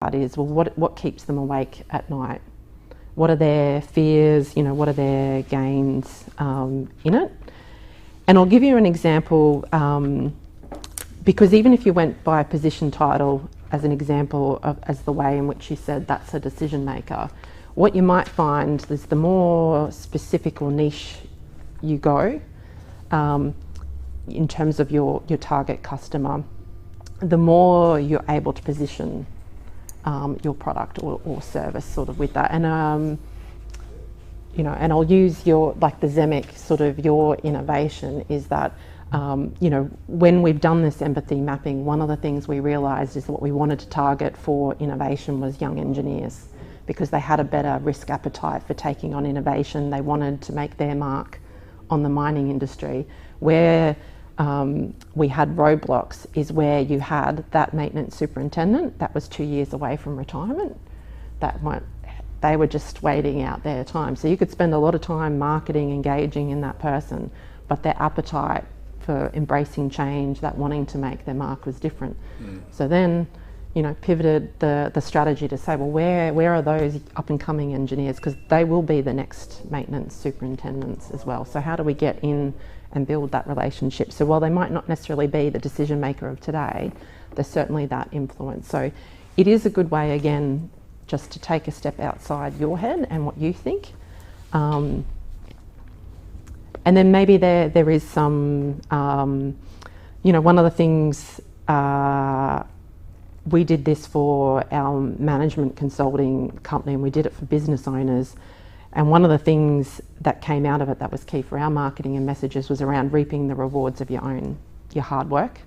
is, well, what keeps them awake at night? What are their fears? What are their gains in it? And I'll give you an example, because even if you went by position title as an example as the way in which you said that's a decision maker, what you might find is the more specific or niche you go in terms of your target customer, the more you're able to position your product or service sort of with that. And and I'll use the Zemic sort of your innovation is that when we've done this empathy mapping, one of the things we realised is that what we wanted to target for innovation was young engineers, because they had a better risk appetite for taking on innovation. They wanted to make their mark on the mining industry. Where we had roadblocks is where you had that maintenance superintendent that was 2 years away from retirement. They were just waiting out their time. So you could spend a lot of time marketing, engaging in that person, but their appetite for embracing change, that wanting to make their mark was different. So then, pivoted the strategy to say, well, where are those up and coming engineers? Because they will be the next maintenance superintendents as well. So how do we get in and build that relationship? So while they might not necessarily be the decision maker of today, there's certainly that influence. So it is a good way, again, just to take a step outside your head and what you think. And then maybe there is some, one of the things, we did this for our management consulting company, and we did it for business owners. And one of the things that came out of it that was key for our marketing and messages was around reaping the rewards of your hard work.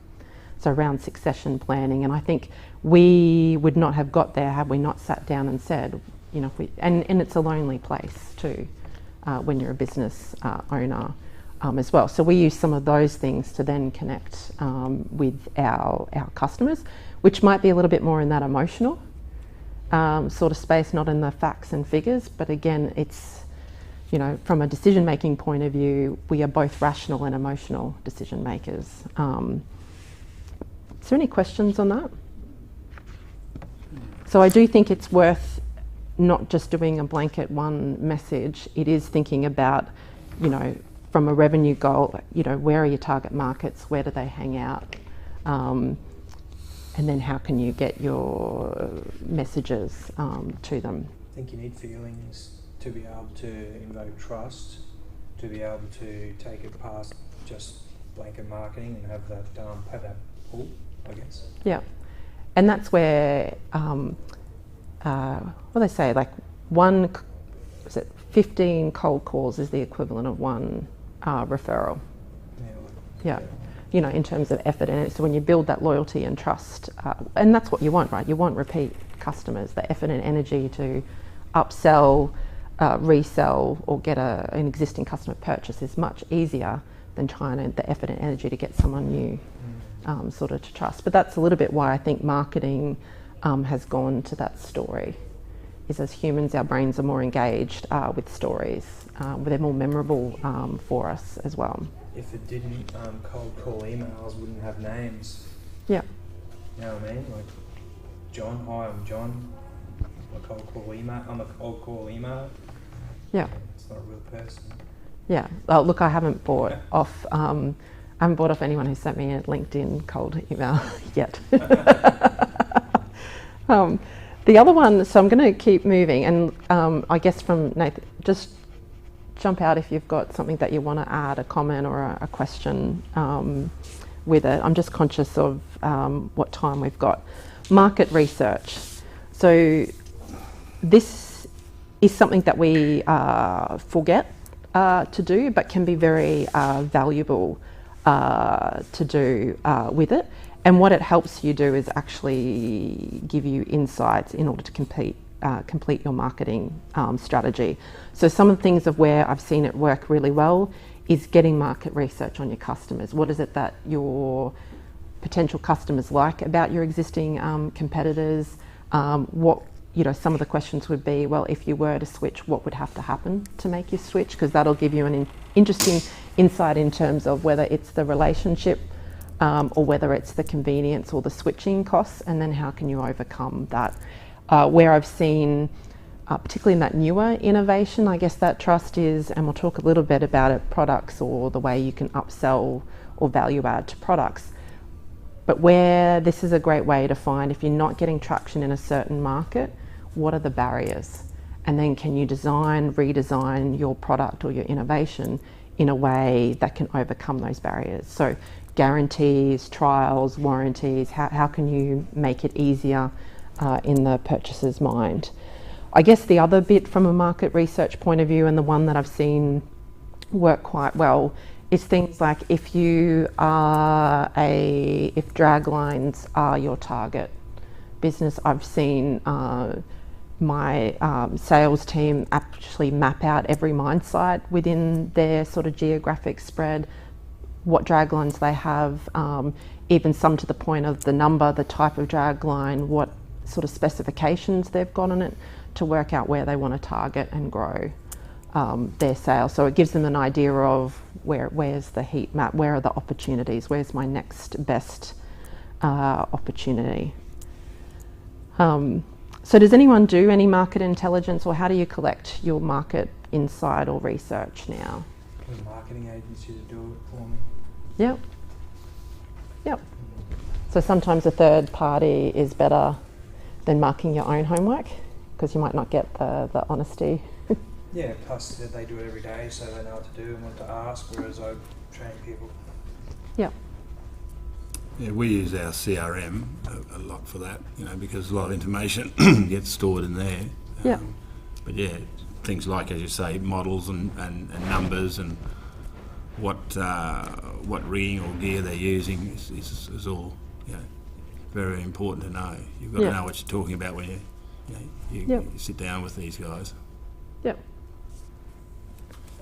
So around succession planning. And I think we would not have got there had we not sat down and said, and it's a lonely place too, when you're a business owner as well. So we use some of those things to then connect with our customers, which might be a little bit more in that emotional sort of space, not in the facts and figures. But again, it's, from a decision making point of view, we are both rational and emotional decision makers. Is there any questions on that? So I do think it's worth not just doing a blanket one message. It is thinking about, from a revenue goal, where are your target markets? Where do they hang out? And then how can you get your messages to them? I think you need feelings to be able to invoke trust, to be able to take it past just blanket marketing and have that pull, I guess. Yeah, and that's where what they say, 15 cold calls is the equivalent of one referral. Yeah. In terms of effort. And so when you build that loyalty and trust, and that's what you want, right? You want repeat customers. The effort and energy to upsell, resell, or get an existing customer purchase is much easier than the effort and energy to get someone new sort of to trust. But that's a little bit why I think marketing has gone to that story, is as humans, our brains are more engaged with stories. They're more memorable for us as well. If it didn't, cold call emails wouldn't have names. Yeah. You know what I mean? Like, John, hi, I'm John. I'm a cold call email. Yeah. It's not a real person. Yeah. Oh, look, I haven't bought off. I haven't bought off anyone who sent me a LinkedIn cold email yet. The other one, so I'm going to keep moving, and I guess from Nathan, just jump out if you've got something that you want to add, a comment or a question with it. I'm just conscious of what time we've got. Market research. So this is something that we forget to do, but can be very valuable to do with it. And what it helps you do is actually give you insights in order to complete your marketing strategy. So some of the things of where I've seen it work really well is getting market research on your customers. What is it that your potential customers like about your existing competitors? What, some of the questions would be, well, if you were to switch, what would have to happen to make you switch? Because that'll give you an interesting insight in terms of whether it's the relationship or whether it's the convenience or the switching costs, and then how can you overcome that. Where I've seen, particularly in that newer innovation, I guess that trust is, and we'll talk a little bit about it, products or the way you can upsell or value add to products. But where this is a great way to find, if you're not getting traction in a certain market, what are the barriers? And then can you design, redesign your product or your innovation in a way that can overcome those barriers? So guarantees, trials, warranties, how can you make it easier in the purchaser's mind? I guess the other bit from a market research point of view, and the one that I've seen work quite well, is things like if draglines are your target business. I've seen my sales team actually map out every mine site within their sort of geographic spread, what draglines they have, even some to the point of the number, the type of dragline, what sort of specifications they've got on it, to work out where they want to target and grow their sales. So it gives them an idea of where's the heat map, where are the opportunities, where's my next best opportunity. So does anyone do any market intelligence, or how do you collect your market insight or research now? A marketing agency to do it for me. Yep. Yep. So sometimes a third party is better than marking your own homework, because you might not get the honesty. Yeah, plus they do it every day, so they know what to do and what to ask, whereas I train people. Yep. Yeah, we use our CRM a lot for that, because a lot of information gets stored in there. Yeah. But yeah, things like, as you say, models and numbers and what rigging or gear they're using is all very important to know. You've got to know what you're talking about when you sit down with these guys. Yep.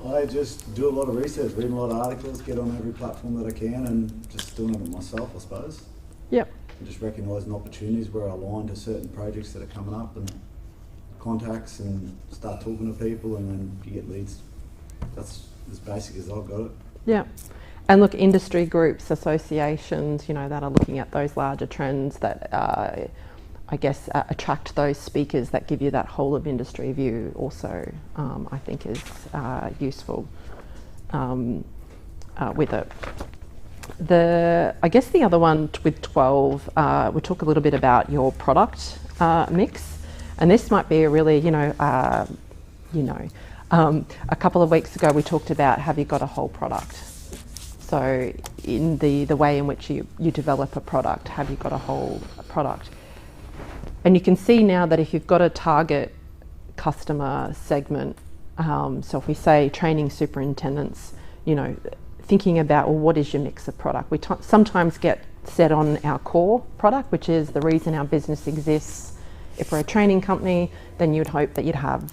I just do a lot of research, read a lot of articles, get on every platform that I can, and just doing it myself, I suppose. Yep. And just recognising opportunities where I align to certain projects that are coming up, and contacts, and start talking to people, and then you get leads. That's as basic as I've got it. Yeah. And look, industry groups, associations, that are looking at those larger trends that I guess attract those speakers that give you that whole of industry view also, I think is useful with it. I guess the other one with 12, we'll talk a little bit about your product mix, and this might be a really, a couple of weeks ago we talked about, have you got a whole product? So in the way in which you develop a product, have you got a whole product? And you can see now that if you've got a target customer segment, so if we say training superintendents, thinking about, well, what is your mix of product? We sometimes get set on our core product, which is the reason our business exists. If we're a training company, then you'd hope that you'd have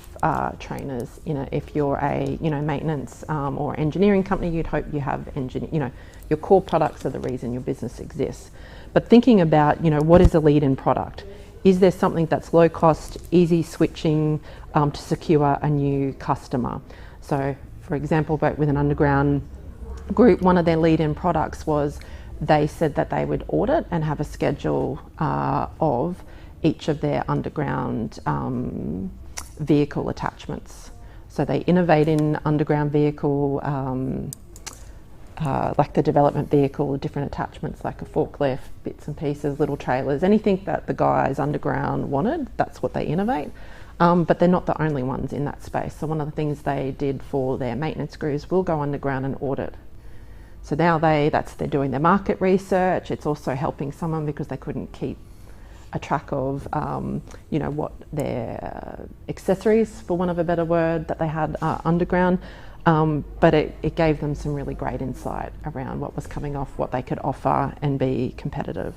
trainers. If you're a maintenance or engineering company, you'd hope you have your core products are the reason your business exists. But thinking about what is a lead-in product? Is there something that's low cost, easy switching to secure a new customer? So, for example, with an underground group, one of their lead-in products was they said that they would audit and have a schedule of each of their underground vehicle attachments. So they innovate in underground vehicle, like the development vehicle, different attachments like a forklift, bits and pieces, little trailers, anything that the guys underground wanted, that's what they innovate. But they're not the only ones in that space. So one of the things they did for their maintenance crews, will go underground and audit. So now they're doing their market research. It's also helping someone because they couldn't keep a track of, what their accessories, for want of a better word, that they had underground. But it gave them some really great insight around what was coming off, what they could offer and be competitive.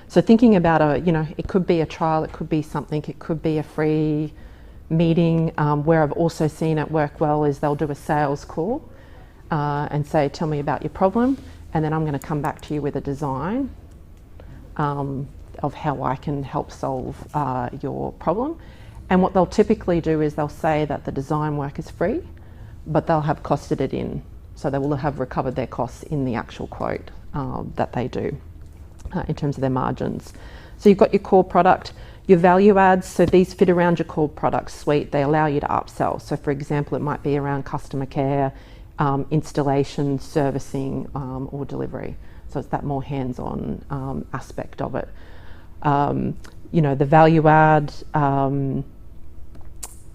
So thinking about it could be a trial, it could be something, it could be a free meeting. Where I've also seen it work well is they'll do a sales call and say, tell me about your problem, and then I'm going to come back to you with a design of how I can help solve your problem. And what they'll typically do is they'll say that the design work is free, but they'll have costed it in. So they will have recovered their costs in the actual quote that they do in terms of their margins. So you've got your core product, your value adds. So these fit around your core product suite. They allow you to upsell. So for example, it might be around customer care, installation, servicing, or delivery. So it's that more hands-on aspect of it. You know, the value add.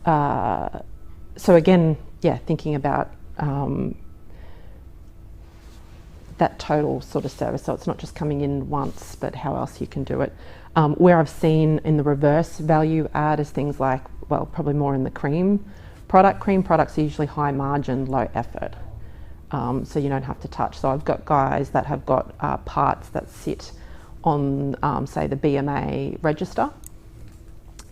So again, yeah, thinking about that total sort of service. So it's not just coming in once, but how else you can do it. Where I've seen in the reverse value add is things like, well, probably more in the cream product. Cream products are usually high margin, low effort. So you don't have to touch. So I've got guys that have got parts that sit on, say, the BMA register,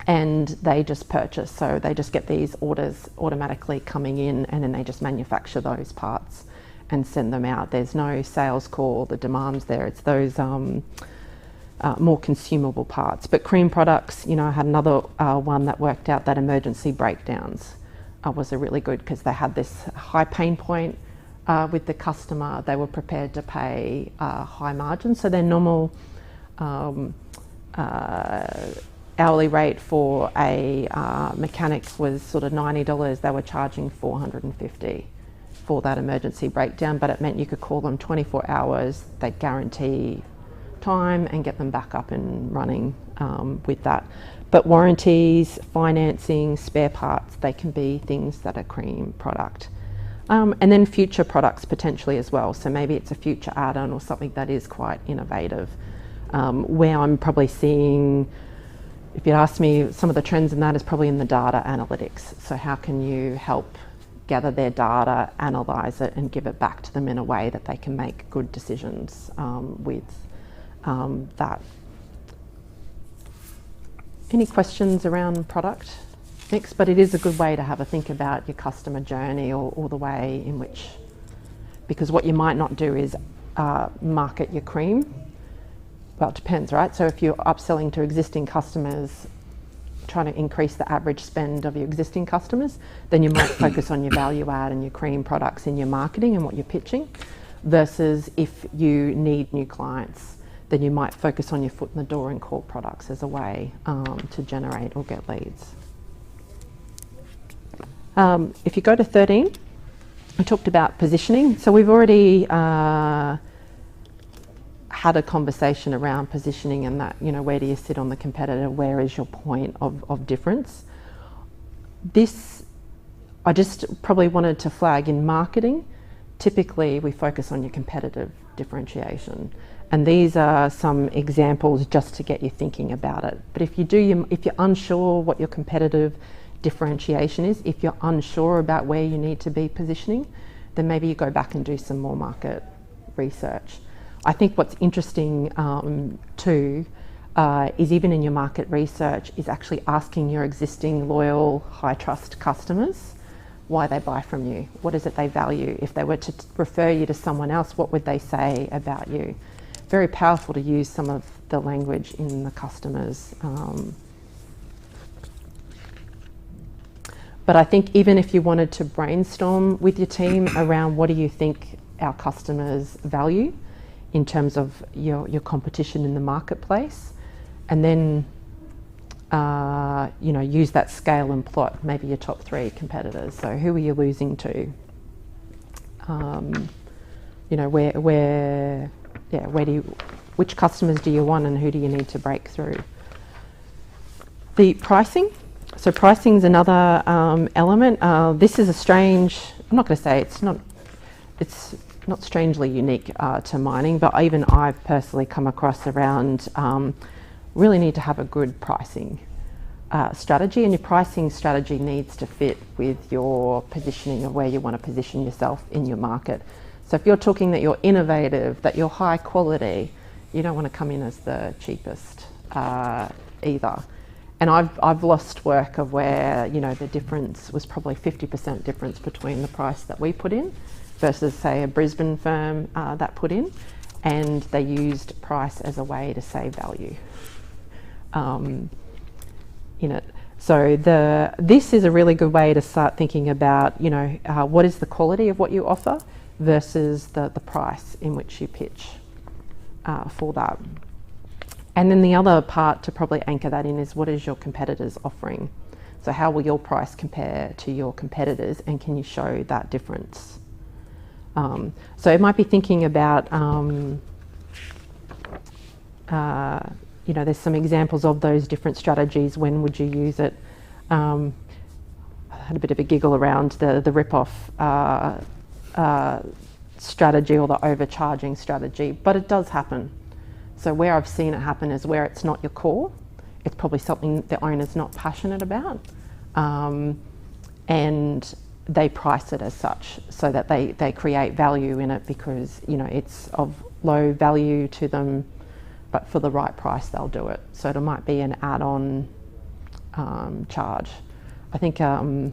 and they just purchase. So they just get these orders automatically coming in, and then they just manufacture those parts and send them out. There's no sales call, the demand's there. It's those more consumable parts. But cream products, you know, I had another one that worked out that emergency breakdowns was a really good, because they had this high pain point with the customer. They were prepared to pay high margins. So their normal hourly rate for a mechanic was sort of $90. They were charging $450 for that emergency breakdown, but it meant you could call them 24 hours. They guarantee time and get them back up and running with that. But warranties, financing, spare parts, they can be things that are cream product. And then future products potentially as well. So maybe it's a future add-on or something that is quite innovative. Where I'm probably seeing, if you ask me, some of the trends in that is probably in the data analytics. So how can you help gather their data, analyse it, and give it back to them in a way that they can make good decisions with that. Any questions around product mix? But it is a good way to have a think about your customer journey, or the way in which, because what you might not do is market your cream. Well, it depends, right? So if you're upselling to existing customers, trying to increase the average spend of your existing customers, then you might focus on your value add and your cream products in your marketing and what you're pitching. Versus if you need new clients, then you might focus on your foot in the door and core products as a way to generate or get leads. If you go to 13, I talked about positioning. So we've already had a conversation around positioning, and that, you know, where do you sit on the competitor? Where is your point of difference? This, I just probably wanted to flag in marketing. Typically, we focus on your competitive differentiation. And these are some examples just to get you thinking about it. But if you're unsure what your competitive differentiation is, if you're unsure about where you need to be positioning, then maybe you go back and do some more market research. I think what's interesting too is, even in your market research, is actually asking your existing loyal, high trust customers why they buy from you. What is it they value? If they were to refer you to someone else, what would they say about you? Very powerful to use some of the language in the customers. But I think even if you wanted to brainstorm with your team around what do you think our customers value in terms of your competition in the marketplace, and then you know, use that scale and plot maybe your top 3 competitors. So who are you losing to? You know, which customers do you want, and who do you need to break through? The pricing. So pricing is another element. This is a strange, I'm not going to say it's not strangely unique to mining, but even I've personally come across around really need to have a good pricing strategy, and your pricing strategy needs to fit with your positioning of where you want to position yourself in your market. So if you're talking that you're innovative, that you're high quality, you don't want to come in as the cheapest either. And I've lost work of where, you know, the difference was probably 50% difference between the price that we put in versus, say, a Brisbane firm that put in, and they used price as a way to save value in it. So this is a really good way to start thinking about, you know, what is the quality of what you offer versus the price in which you pitch for that. And then the other part to probably anchor that in is, what is your competitors offering? So how will your price compare to your competitors, and can you show that difference? So it might be thinking about, there's some examples of those different strategies. When would you use it? I had a bit of a giggle around the rip-off strategy or the overcharging strategy, but it does happen. So where I've seen it happen is where it's not your core, it's probably something the owner's not passionate about, and they price it as such so that they create value in it because, it's of low value to them, but for the right price they'll do it. So it might be an add-on charge. I think the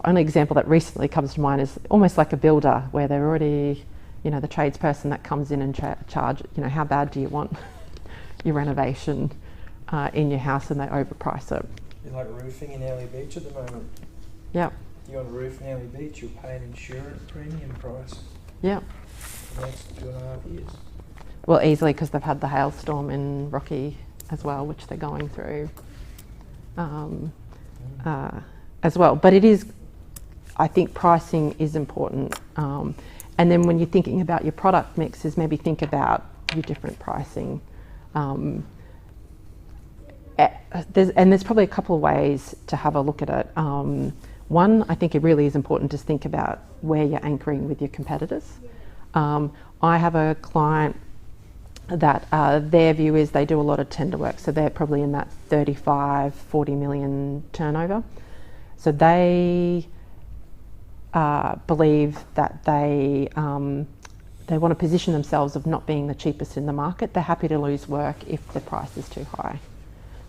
only example that recently comes to mind is almost like a builder, where they're already, the tradesperson that comes in and charge, how bad do you want your renovation in your house, and they overprice it. You're like roofing in Early Beach at the moment. Yep. You want a roof in Early Beach, you'll pay an insurance premium price Yep. for the next 2.5 years. Well, easily, because they've had the hailstorm in Rocky as well, which they're going through as well. But it is, I think pricing is important. And then when you're thinking about your product mixes, maybe think about your different pricing. There's probably a couple of ways to have a look at it. One, I think it really is important to think about where you're anchoring with your competitors. I have a client that their view is they do a lot of tender work, so they're probably in that 35-40 million turnover. So they believe that they want to position themselves of not being the cheapest in the market. They're happy to lose work if the price is too high.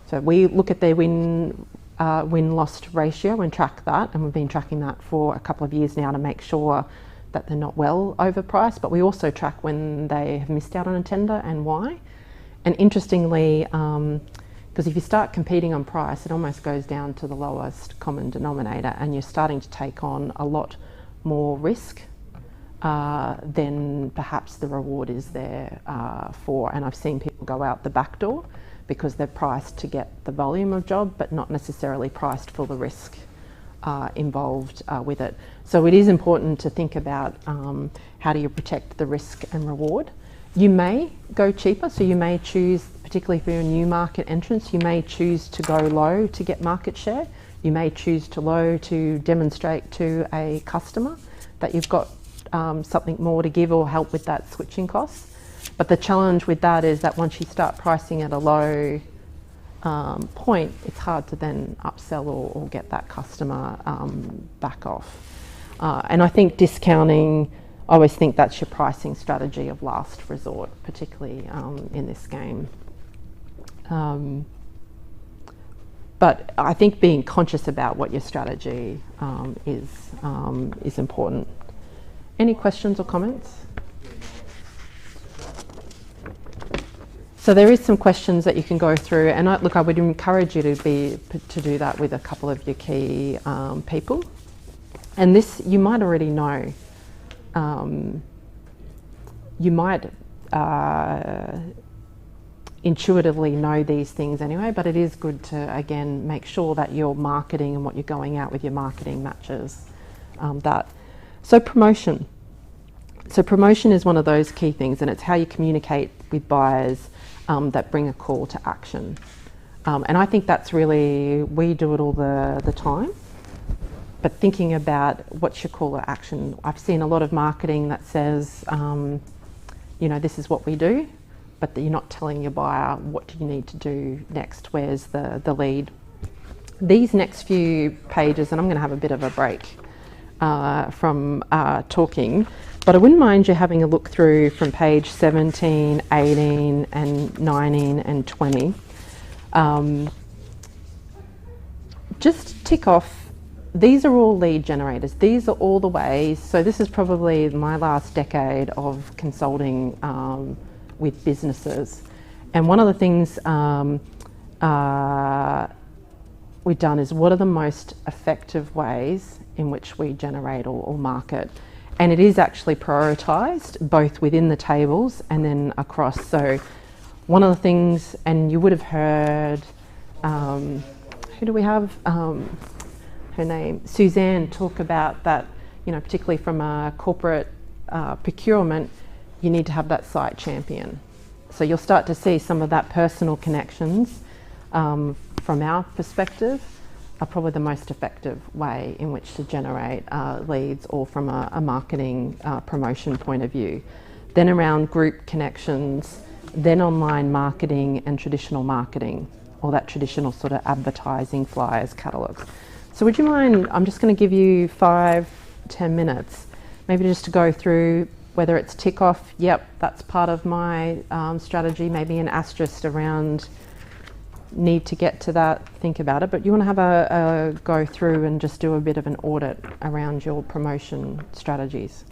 So we look at their win-loss ratio and track that, and we've been tracking that for a couple of years now to make sure that they're not well overpriced, but we also track when they have missed out on a tender and why. And interestingly, because if you start competing on price, it almost goes down to the lowest common denominator, and you're starting to take on a lot more risk than perhaps the reward is there for. And I've seen people go out the back door because they're priced to get the volume of job, but not necessarily priced for the risk involved with it. So it is important to think about how do you protect the risk and reward. You may go cheaper, so you may choose, particularly for your new market entrance, you may choose to go low to get market share. You may choose to low to demonstrate to a customer that you've got something more to give or help with that switching cost. But the challenge with that is that once you start pricing at a low point, it's hard to then upsell or get that customer back off. And I think discounting, I always think that's your pricing strategy of last resort, particularly in this game. But I think being conscious about what your strategy is important. Any questions or comments? So there is some questions that you can go through, and I would encourage you to do that with a couple of your key people. And this you might already know. You might intuitively know these things anyway, but it is good to again make sure that your marketing and what you're going out with your marketing matches that. So promotion. So promotion is one of those key things, and it's how you communicate with buyers that bring a call to action. And I think that's really, we do it all the time, but thinking about what's your call to action. I've seen a lot of marketing that says, this is what we do, but you're not telling your buyer what do you need to do next, where's the lead. These next few pages, and I'm going to have a bit of a break from talking, but I wouldn't mind you having a look through from page 17, 18 and 19 and 20. Just tick off, these are all lead generators. These are all the ways, so this is probably my last decade of consulting with businesses. And one of the things we've done is what are the most effective ways in which we generate or market. And it is actually prioritised both within the tables and then across. So one of the things, and you would have heard, who do we have? Her name, Suzanne, talk about that, you know, particularly from a corporate procurement, you need to have that site champion. So you'll start to see some of that personal connections from our perspective are probably the most effective way in which to generate leads, or from a marketing promotion point of view. Then around group connections, then online marketing and traditional marketing, or that traditional sort of advertising, flyers, catalogues. So would you mind, I'm just going to give you 5-10 minutes, maybe just to go through whether it's tick off, yep, that's part of my strategy, maybe an asterisk around need to get to that, think about it, but you want to have a go through and just do a bit of an audit around your promotion strategies.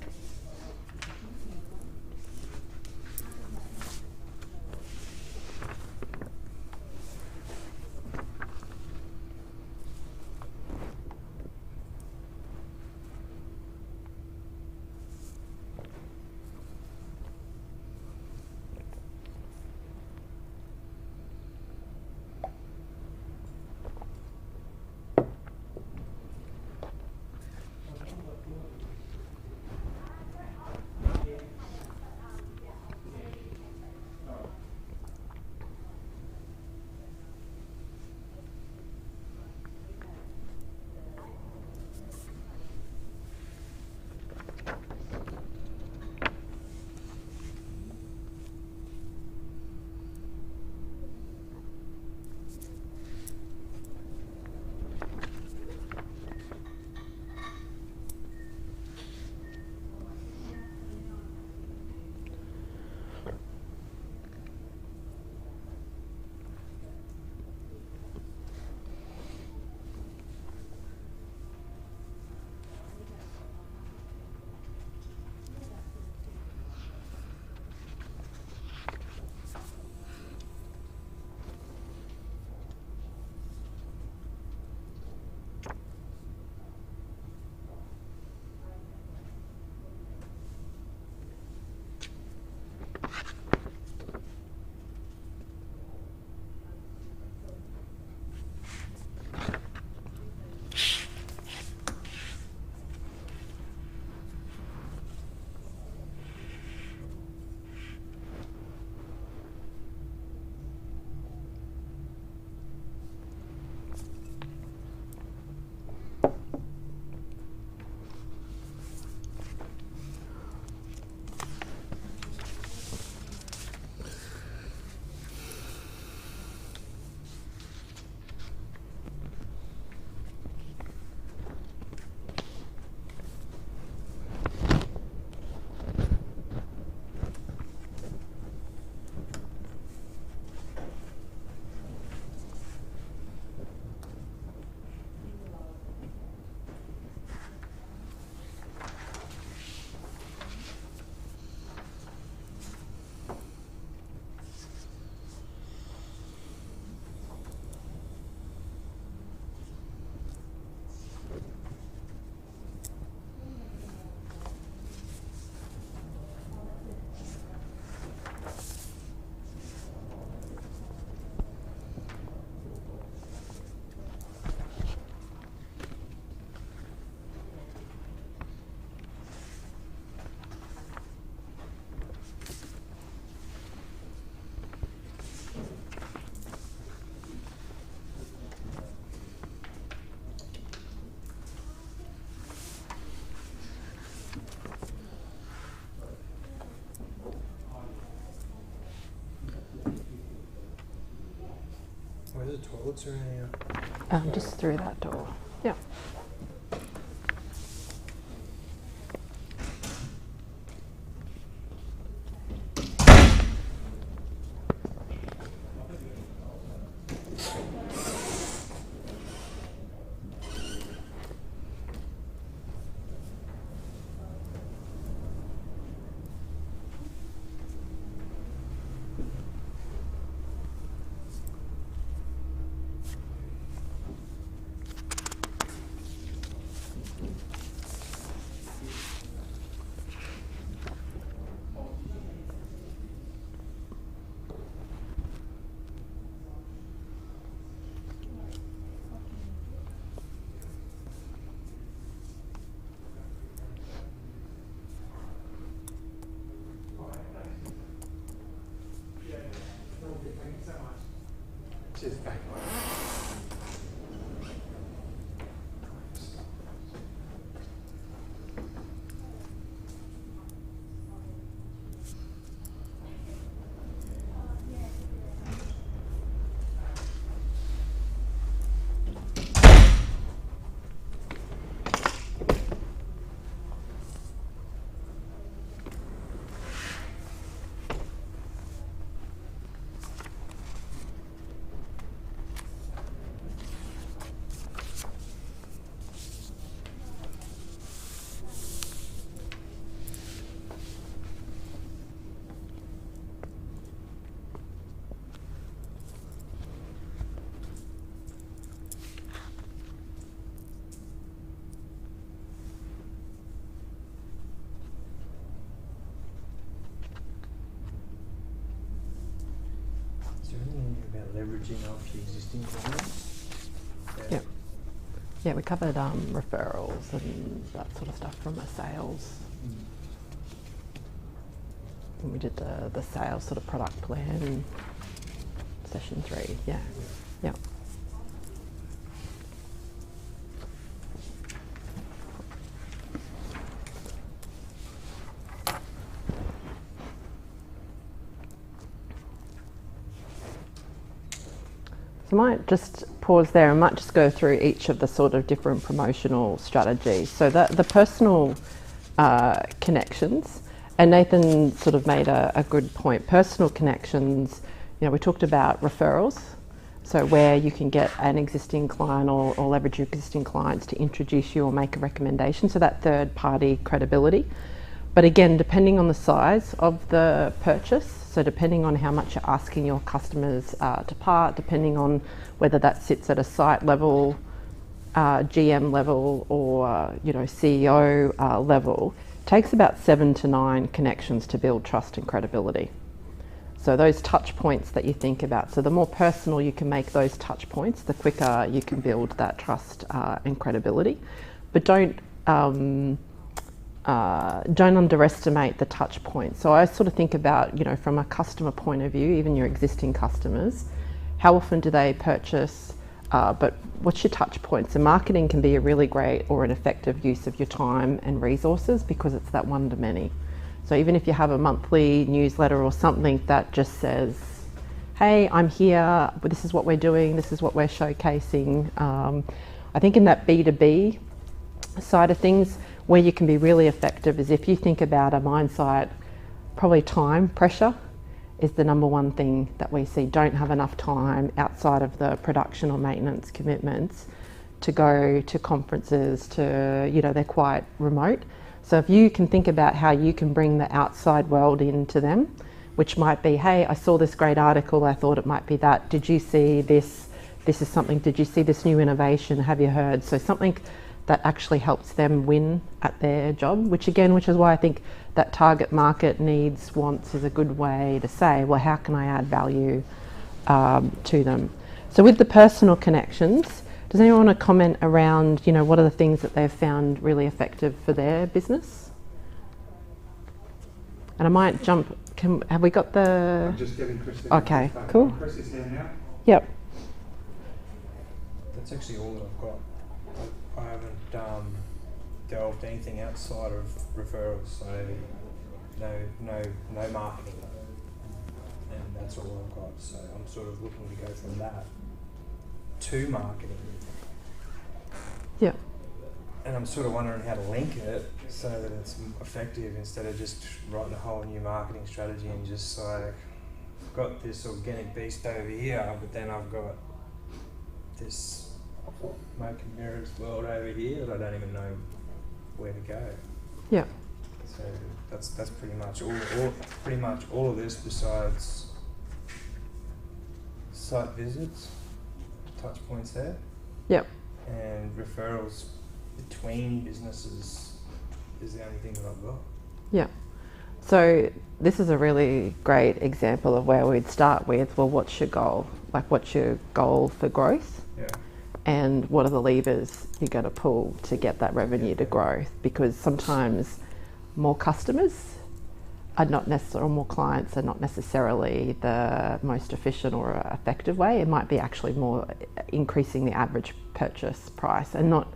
Where's the toilets or anything? Just through that door. Yeah. about leveraging off your existing clients. Yeah. Yeah, we covered referrals and that sort of stuff from a sales. And we did the sales sort of product plan in session 3. Yeah. Yeah. So I might just pause there and might just go through each of the sort of different promotional strategies. So the personal connections, and Nathan sort of made a good point. Personal connections, you know, we talked about referrals, so where you can get an existing client or leverage your existing clients to introduce you or make a recommendation, so that third party credibility. But again, depending on the size of the purchase, so depending on how much you're asking your customers to part, depending on whether that sits at a site level, GM level, or you know, CEO level, takes about 7 to 9 connections to build trust and credibility. So those touch points that you think about, so the more personal you can make those touch points, the quicker you can build that trust and credibility. But don't underestimate the touch points. So I sort of think about, you know, from a customer point of view, even your existing customers, how often do they purchase, but what's your touch points? And marketing can be a really great or an effective use of your time and resources because it's that one to many. So even if you have a monthly newsletter or something that just says, hey, I'm here, but this is what we're doing, this is what we're showcasing. I think in that B2B side of things, where you can be really effective is if you think about a mine site, probably time pressure is the number one thing that we see. Don't have enough time outside of the production or maintenance commitments to go to conferences, to, you know, they're quite remote. So if you can think about how you can bring the outside world into them, which might be, hey, I saw this great article, I thought it might be that. Did you see this? This is something, did you see this new innovation? Have you heard? So something that actually helps them win at their job, which is why I think that target market needs, wants is a good way to say, well, how can I add value to them? So with the personal connections, does anyone want to comment around, you know, what are the things that they've found really effective for their business? And I might jump, have we got the... I'm just getting Chris. Okay, cool. Chris is here now. Yep. That's actually all that I've got. I haven't delved anything outside of referrals, so no marketing, and that's all I've got. So I'm sort of looking to go from that to marketing. Yeah. And I'm sort of wondering how to link it so that it's effective instead of just writing a whole new marketing strategy and just like, I've got this organic beast over here, but then I've got this smoke and mirrors world over here that I don't even know where to go. Yeah. So that's pretty much all of this besides site visits, touch points there. Yep. And referrals between businesses is the only thing that I've got. Yeah. So this is a really great example of where we'd start with, well, what's your goal? Like, what's your goal for growth? Yeah. And what are the levers you're going to pull to get that revenue to growth? Because sometimes more customers are not necessarily, or more clients are not necessarily the most efficient or effective way. It might be actually more increasing the average purchase price and not.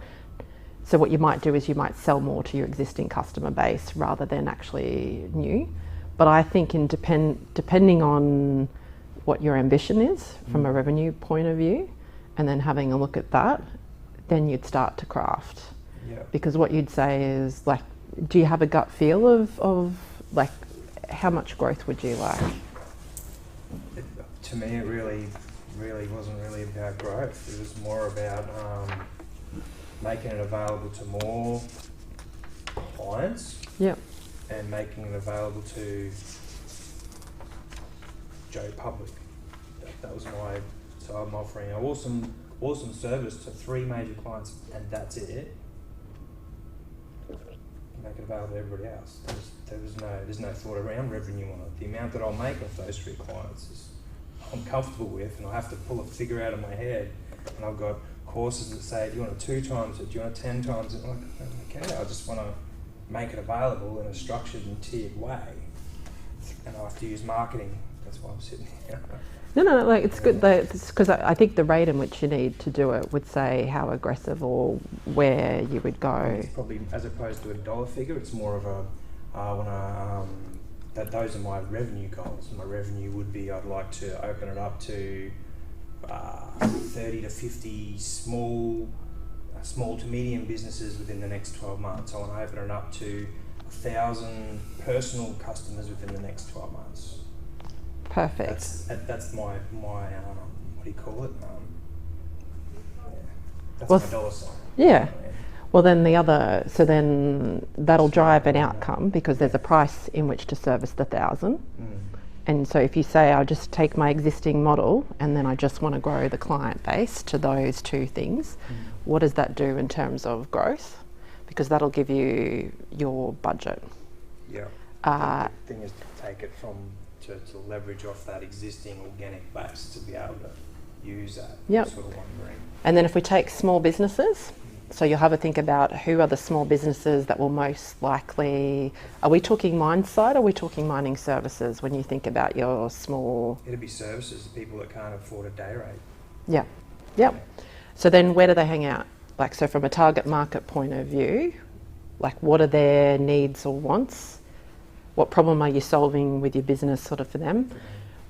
So what you might do is you might sell more to your existing customer base rather than actually new. But I think depending on what your ambition is from a revenue point of view, and then having a look at that, then you'd start to craft. Yeah. Because what you'd say is, like, do you have a gut feel of like, how much growth would you like? To me, it really wasn't really about growth. It was more about making it available to more clients. Yep. And making it available to Joe Public. That was my. So I'm offering an awesome service to 3 major clients, and that's it. Make it available to everybody else. There's no thought around revenue on it. The amount that I'll make off those 3 clients is I'm comfortable with, and I have to pull a figure out of my head. And I've got courses that say, do you want to 2 times it? Do you want to 10 times it? I'm like, I don't care. I just want to make it available in a structured and tiered way. And I have to use marketing. That's why I'm sitting here. No, like it's good because I think the rate in which you need to do it would say how aggressive or where you would go. It's probably, as opposed to a dollar figure, it's more of a, I want to, that those are my revenue goals. My revenue would be, I'd like to open it up to 30 to 50 small to medium businesses within the next 12 months. I want to open it up to 1,000 personal customers within the next 12 months. Perfect. That's my what do you call it? That's Well, my dollar sign. Yeah. Well, then then that'll drive an outcome because there's a price in which to service the 1,000. And so if you say, I'll just take my existing model and then I just want to grow the client base to those 2 things, what does that do in terms of growth? Because that'll give you your budget. Yeah. The thing is to take it to leverage off that existing organic base to be able to use that. Yep. Sort of wondering. And then if we take small businesses, so you'll have a think about who are the small businesses that will most likely, are we talking mine side or are we talking mining services when you think about your small? It'd be services, people that can't afford a day rate. Yeah, yep. So then where do they hang out? Like, so from a target market point of view, like what are their needs or wants? What problem are you solving with your business sort of for them?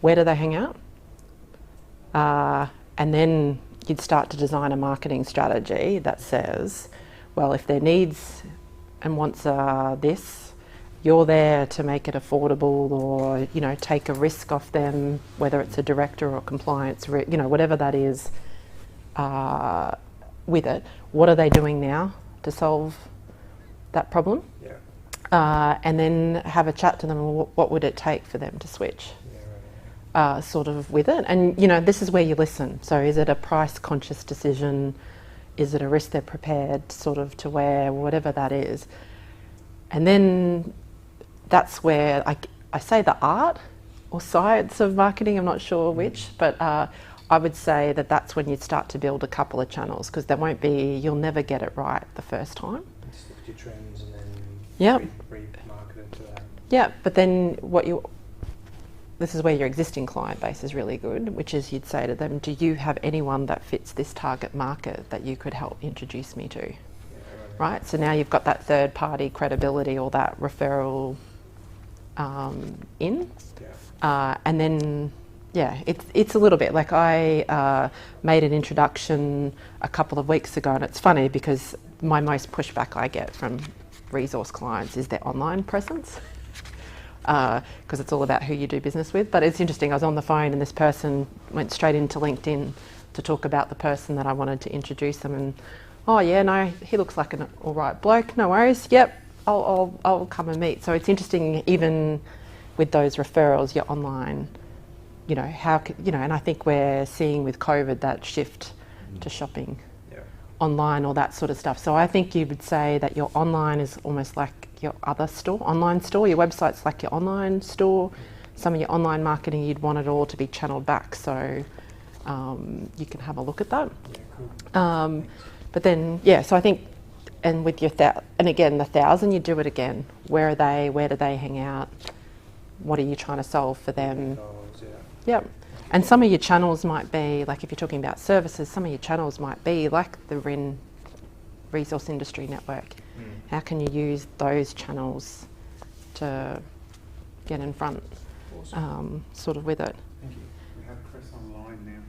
Where do they hang out? And then you'd start to design a marketing strategy that says, well, if their needs and wants are this, you're there to make it affordable or, take a risk off them, whether it's a director or compliance, whatever that is with it. What are they doing now to solve that problem? Yeah. And then have a chat to them, what would it take for them to switch? Sort of with it. And, this is where you listen. So is it a price conscious decision? Is it a risk they're prepared sort of to wear, whatever that is? And then that's where I say the art or science of marketing, I'm not sure which, but I would say that that's when you'd start to build a couple of channels because you'll never get it right the first time. Just look at your trends and then re-market it to that. Yeah, but then this is where your existing client base is really good, which is you'd say to them, do you have anyone that fits this target market that you could help introduce me to? Right? So now you've got that third party credibility or that referral in. And then, it's a little bit like I made an introduction a couple of weeks ago, and it's funny because my most pushback I get from resource clients is their online presence. Because it's all about who you do business with. But it's interesting, I was on the phone and this person went straight into LinkedIn to talk about the person that I wanted to introduce them, and he looks like an all right bloke, no worries, yep, I'll come and meet. So it's interesting, even with those referrals, your online, and I think we're seeing with COVID that shift to shopping online, all that sort of stuff. So I think you would say that your online is almost like your other online store. Your website's like your online store. Some of your online marketing, you'd want it all to be channeled back, so you can have a look at that. Yeah, cool. But then, so I think, and with your and again, the 1,000, you do it again. Where are they? Where do they hang out? What are you trying to solve for them? Yep. And some of your channels might be, like if you're talking about services, some of your channels might be like the RIN Resource Industry Network. How can you use those channels to get in front, sort of with it? Thank you. We have Chris online now.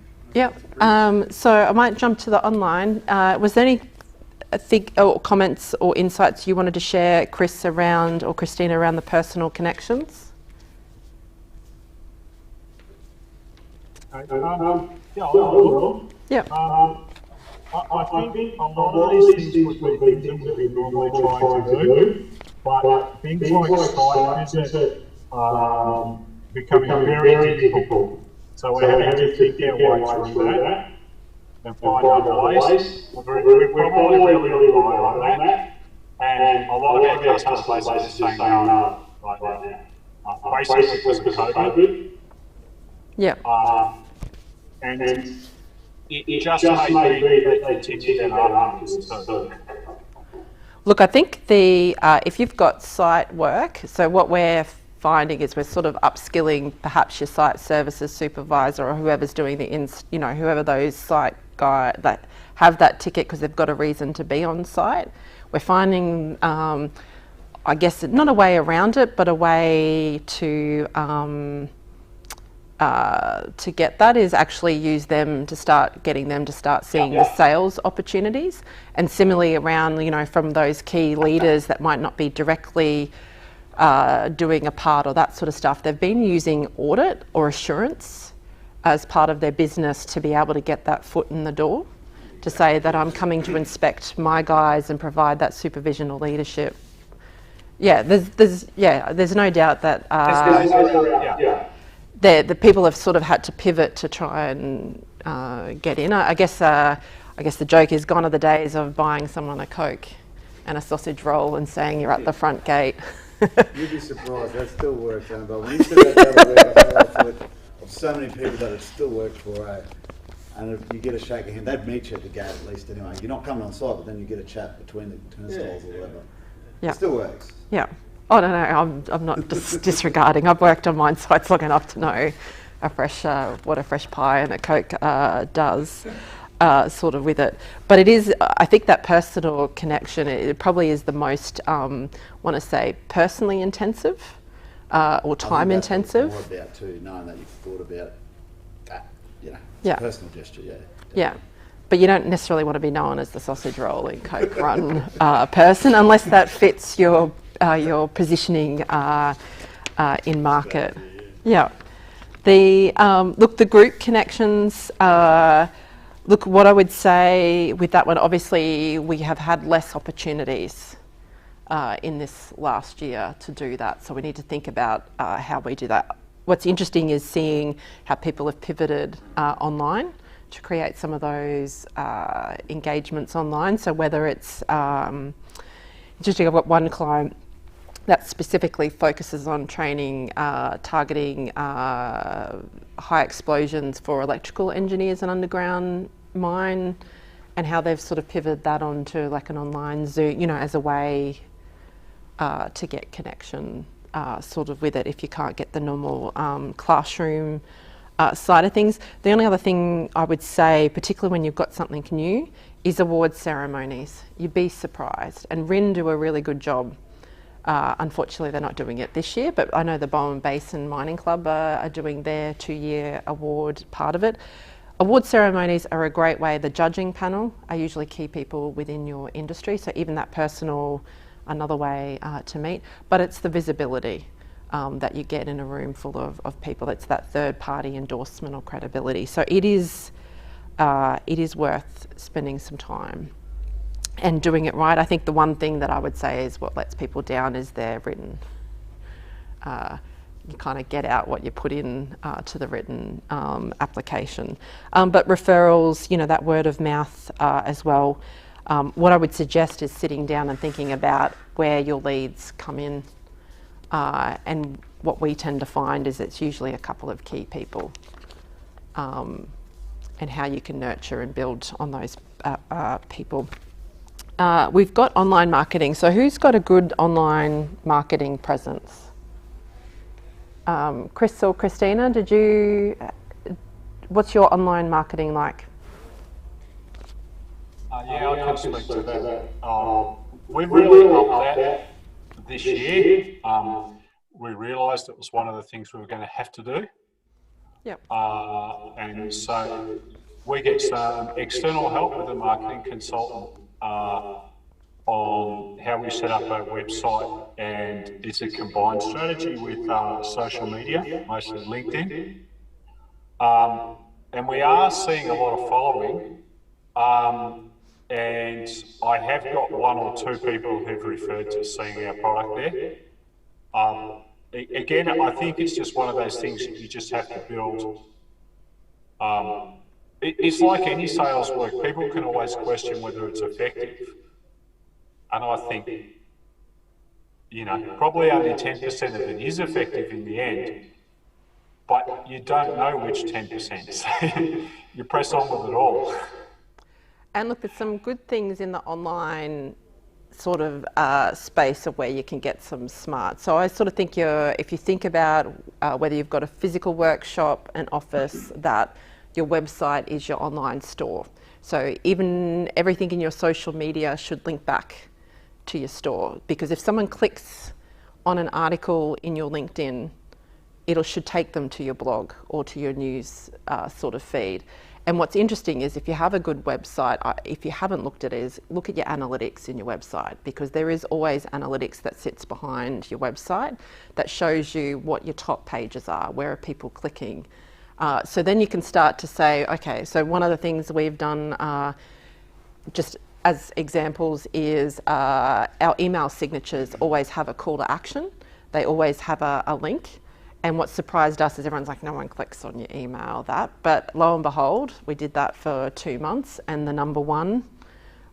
Yep. So I might jump to the online. Was there any comments or insights you wanted to share, Chris, or Christina, around the personal connections? Yeah, I will. Yep. I think a lot of these things would be things that we normally try to do, but things like site visit becoming very difficult. So we're having to think our way through that and find other ways. We're probably really rely on that, and a lot of our customer base is saying no right now. Basically because of COVID. Yeah. And it just may be that they continue that afterwards too. Look, I think the if you've got site work, so what we're finding is we're sort of upskilling perhaps your site services supervisor or whoever's doing whoever those site guy that have that ticket because they've got a reason to be on site. We're finding, I guess, not a way around it, but a way to get that is actually use them to start getting them to start seeing the sales opportunities, and similarly around from those key leaders that might not be directly doing a part or that sort of stuff. They've been using audit or assurance as part of their business to be able to get that foot in the door, to say that I'm coming to inspect my guys and provide that supervision or leadership. Yeah, there's no doubt that the people have sort of had to pivot to try and get in. I guess the joke is gone are the days of buying someone a Coke and a sausage roll and saying you're at the front gate. You'd be surprised, that still works, but when you said that the other week, I thought of so many people that it still worked for, and if you get a shake of hand, they'd meet you at the gate at least anyway. You're not coming on site, but then you get a chat between the turnstiles or whatever. Yeah. It still works. Yeah. Oh no, I'm not disregarding. I've worked on mine sites long enough to know what a fresh pie and a Coke does. Sort of with it, but it is. I think that personal connection. It probably is the most, want to say, personally intensive or time intensive. More about too, knowing that you've thought about that. It's Yeah. a personal gesture. Yeah. Yeah, but you don't necessarily want to be known as the sausage rolling Coke run person unless that fits your positioning in market. Yeah. The group connections. Look, what I would say with that one, obviously we have had less opportunities in this last year to do that, so we need to think about how we do that. What's interesting is seeing how people have pivoted online to create some of those engagements online. So whether it's interesting, I've got one client that specifically focuses on training, targeting high explosions for electrical engineers and underground mine, and how they've sort of pivoted that onto like an online Zoom, as a way to get connection sort of with it if you can't get the normal classroom side of things. The only other thing I would say, particularly when you've got something new, is award ceremonies. You'd be surprised, and RIN do a really good job. Unfortunately, they're not doing it this year, but I know the Bowen Basin Mining Club are doing their 2-year award part of it. Award ceremonies are a great way. The judging panel are usually key people within your industry, so even that personal, another way to meet. But it's the visibility that you get in a room full of people. It's that third-party endorsement or credibility. So it is worth spending some time and doing it right. I think the one thing that I would say is what lets people down is their written. You kind of get out what you put in to the written application. But referrals, that word of mouth as well. What I would suggest is sitting down and thinking about where your leads come in. And what we tend to find is it's usually a couple of key people, and how you can nurture and build on those people. We've got online marketing. So who's got a good online marketing presence? Chris or Christina, what's your online marketing like? Yeah, I can speak to that. We've really upped that this year. We realised it was one of the things we were going to have to do. Yep. And so we get some external help with a marketing consultant on how we set up our website, and it's a combined strategy with social media, mostly LinkedIn. And we are seeing a lot of following, and I have got 1 or 2 people who've referred to seeing our product there. Again, I think it's just one of those things that you just have to build. It's like any sales work. People can always question whether it's effective. And I think, probably only 10% of it is effective in the end. but you don't know which 10%. So you press on with it all. And look, there's some good things in the online sort of space of where you can get some smart. So I sort of think if you think about whether you've got a physical workshop, an office, that your website is your online store. So even everything in your social media should link back to your store, because if someone clicks on an article in your LinkedIn, it should take them to your blog or to your news sort of feed. And what's interesting is if you have a good website, if you haven't looked at it, is look at your analytics in your website, because there is always analytics that sits behind your website that shows you what your top pages are, where are people clicking. So then you can start to say, okay, so one of the things we've done just as examples is our email signatures always have a call to action. They always have a link. And what surprised us is everyone's like, no one clicks on your email, that. But lo and behold, we did that for 2 months, and the number one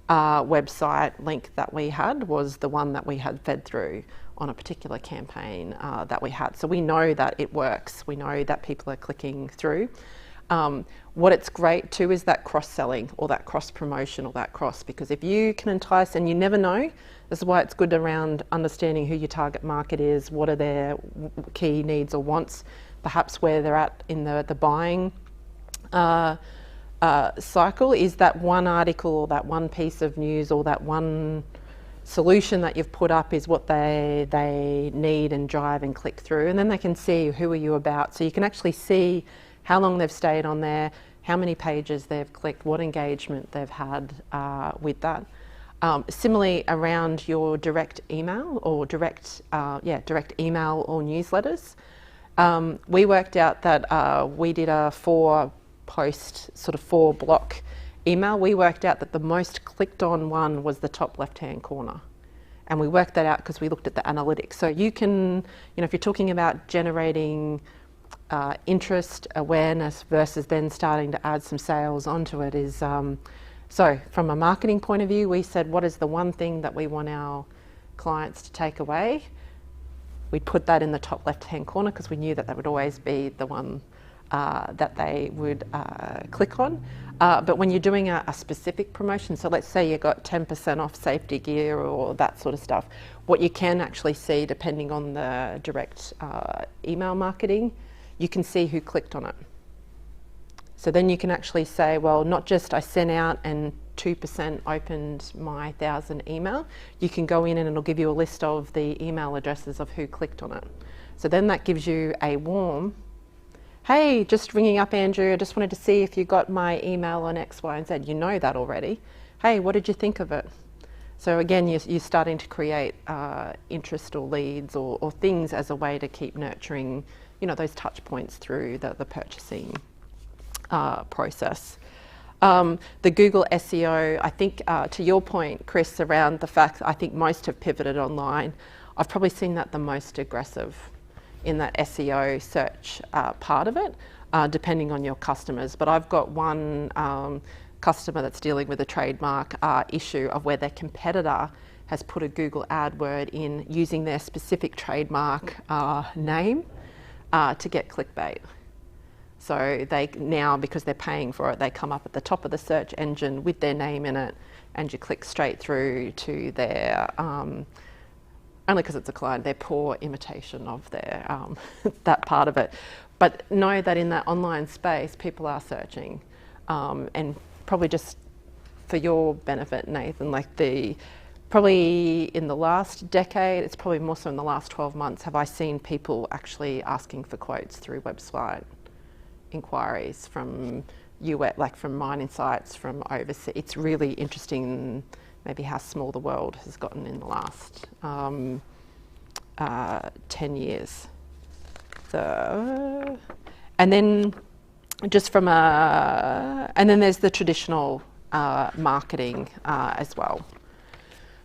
website link that we had was the one that we had fed through on a particular campaign that we had. So we know that it works. We know that people are clicking through. What it's great too is that cross-selling or that cross-promotion or that cross, because if you can entice, and you never know, this is why it's good around understanding who your target market is, what are their key needs or wants, perhaps where they're at in the buying cycle, is that one article or that one piece of news or that one solution that you've put up is what they need and drive and click through, and then they can see who are you about. So you can actually see how long they've stayed on there, how many pages they've clicked, what engagement they've had with that. Similarly, around your direct email or direct email or newsletters, we worked out that we did a 4-post, sort of 4-block email. We worked out that the most clicked on one was the top left-hand corner. And we worked that out because we looked at the analytics. So you can, if you're talking about generating interest, awareness versus then starting to add some sales onto it is, so from a marketing point of view, we said, what is the one thing that we want our clients to take away? We'd put that in the top left-hand corner because we knew that that would always be the one that they would click on. But when you're doing a specific promotion, so let's say you got 10% off safety gear or that sort of stuff, what you can actually see, depending on the direct email marketing, you can see who clicked on it. So then you can actually say, well, not just I sent out and 2% opened my 1,000 email, you can go in and it'll give you a list of the email addresses of who clicked on it. So then that gives you a warm, hey, just ringing up Andrew, I just wanted to see if you got my email on X, Y, and Z. You know that already. Hey, what did you think of it? So again, you're starting to create interest or leads or things as a way to keep nurturing, those touch points through the purchasing process. The Google SEO, I think to your point, Chris, around the fact that I think most have pivoted online, I've probably seen that the most aggressive in that SEO search part of it, depending on your customers. But I've got one customer that's dealing with a trademark issue of where their competitor has put a Google AdWord in using their specific trademark name to get clickbait. So they now, because they're paying for it, they come up at the top of the search engine with their name in it, and you click straight through to their, only because it's a client, their poor imitation of their, that part of it. But know that in that online space, people are searching. And probably just for your benefit, Nathan, probably in the last decade, it's probably more so in the last 12 months, have I seen people actually asking for quotes through website inquiries from US, from Mine Insights, from overseas. It's really interesting maybe how small the world has gotten in the last 10 years. So, and then just from and then there's the traditional marketing as well.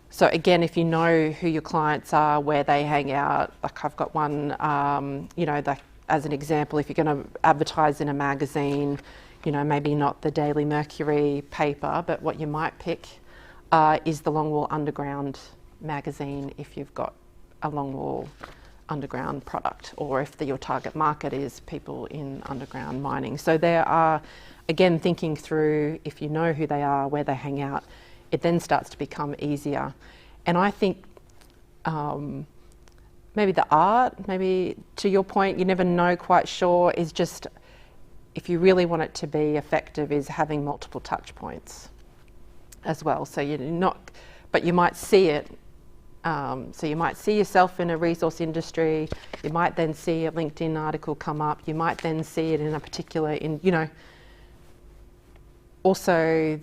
So again, if you know who your clients are, where they hang out, I've got one, as an example, if you're going to advertise in a magazine, maybe not the Daily Mercury paper, but what you might pick is the Longwall Underground magazine if you've got a Longwall underground product, or if your target market is people in underground mining. So there are, again, thinking through, if you know who they are, where they hang out, it then starts to become easier. And I think maybe the art, maybe to your point, you never know quite sure, is just, if you really want it to be effective, is having multiple touch points as well. So you're not, but you might see it. So you might see yourself in a resource industry, you might then see a LinkedIn article come up, you might then see it in a particular, also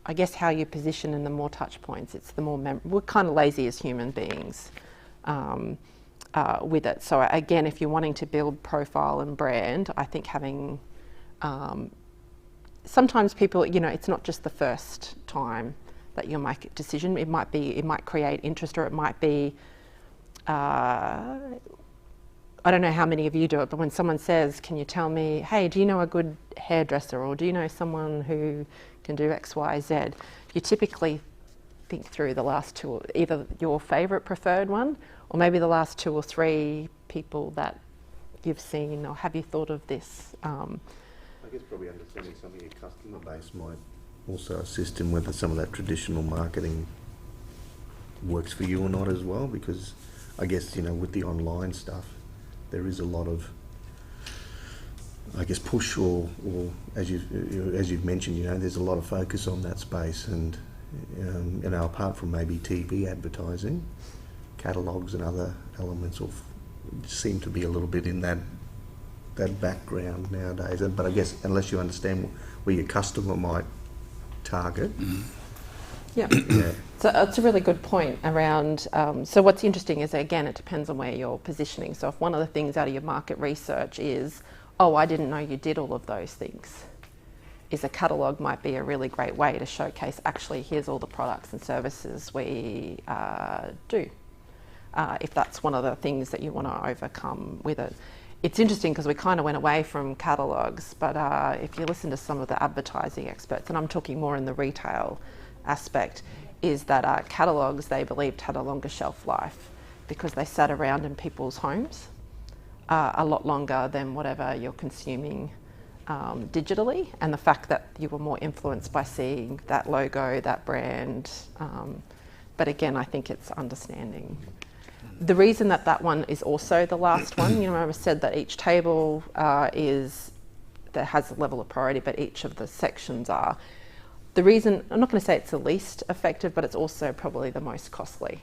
I guess how you position and the more touch points, it's the more, we're kind of lazy as human beings with it. So again, if you're wanting to build profile and brand, I think having, sometimes people, it's not just the first time that you'll make a decision. It might create interest, or it might be, I don't know how many of you do it, but when someone says, can you tell me, hey, do you know a good hairdresser, or do you know someone who can do X, Y, Z? You typically think through the last two, either your favourite preferred one, or maybe the last 2 or 3 people that you've seen, or have you thought of this? I guess probably understanding some of your customer base might also assist in whether some of that traditional marketing works for you or not as well, because I guess, with the online stuff, there is a lot of, I guess, push or as you've mentioned, there's a lot of focus on that space, and apart from maybe TV advertising, catalogues and other elements seem to be a little bit in that background nowadays. But I guess unless you understand where your customer might target. Yeah. So it's a really good point around, so what's interesting is, again, it depends on where you're positioning. So if one of the things out of your market research is, oh, I didn't know you did all of those things, is a catalogue might be a really great way to showcase, actually, here's all the products and services we do. If that's one of the things that you want to overcome with it. It's interesting because we kind of went away from catalogues, but if you listen to some of the advertising experts, and I'm talking more in the retail aspect, is that catalogues, they believed, had a longer shelf life because they sat around in people's homes a lot longer than whatever you're consuming digitally, and the fact that you were more influenced by seeing that logo, that brand. But again, I think it's understanding. The reason that one is also the last one, I said that each table that has a level of priority, but each of the sections are. The reason, I'm not going to say it's the least effective, but it's also probably the most costly.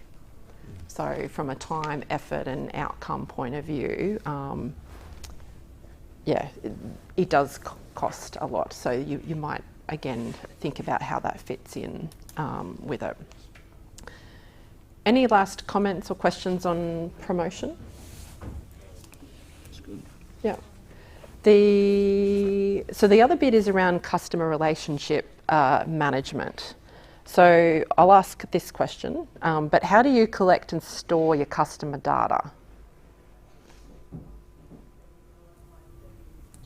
So from a time, effort and outcome point of view, it does cost a lot. So you might, again, think about how that fits in with it. Any last comments or questions on promotion? That's good. Yeah. So the other bit is around customer relationship management. So I'll ask this question, but how do you collect and store your customer data?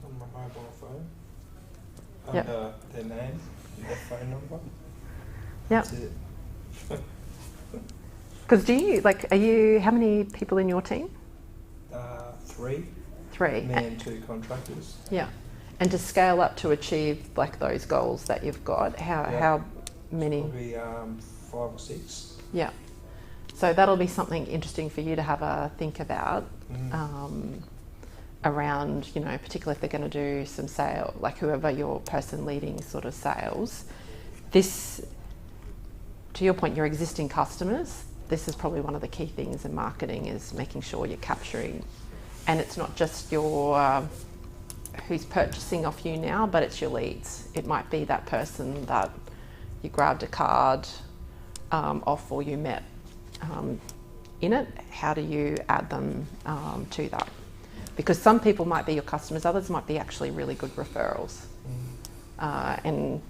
On my mobile phone, Yep. under their name, their phone number. Yeah. That's it. Because how many people in your team? 3. 3. Me and 2 contractors. Yeah. And to scale up to achieve those goals that you've got, how many? Probably 5 or 6. Yeah. So that'll be something interesting for you to have a think about around, particularly if they're going to do some sale, whoever your person leading sort of sales. This, to your point, your existing customers, this is probably one of the key things in marketing, is making sure you're capturing, and it's not just your who's purchasing off you now, but it's your leads. It might be that person that you grabbed a card off, or you met in it. How do you add them to that? Because some people might be your customers, others might be actually really good referrals. And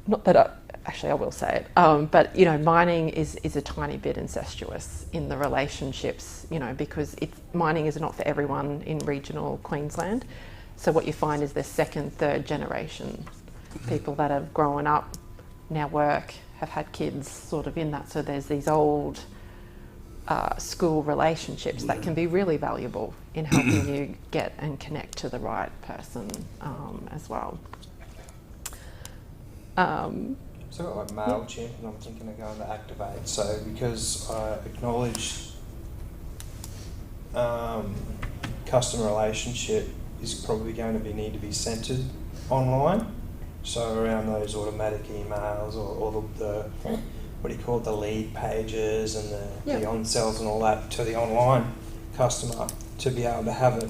not that actually I will say it, but mining is a tiny bit incestuous in the relationships, because mining is not for everyone in regional Queensland. So what you find is the 2nd, 3rd generation people that have grown up, now work, have had kids sort of in that. So there's these old school relationships that can be really valuable in helping you get and connect to the right person as well. So like MailChimp, and I'm thinking of going to Activate. So because I acknowledge customer relationship is probably going to need to be centered online. So around those automatic emails or the what do you call it, the lead pages and the on-sells and all that to the online customer, to be able to have it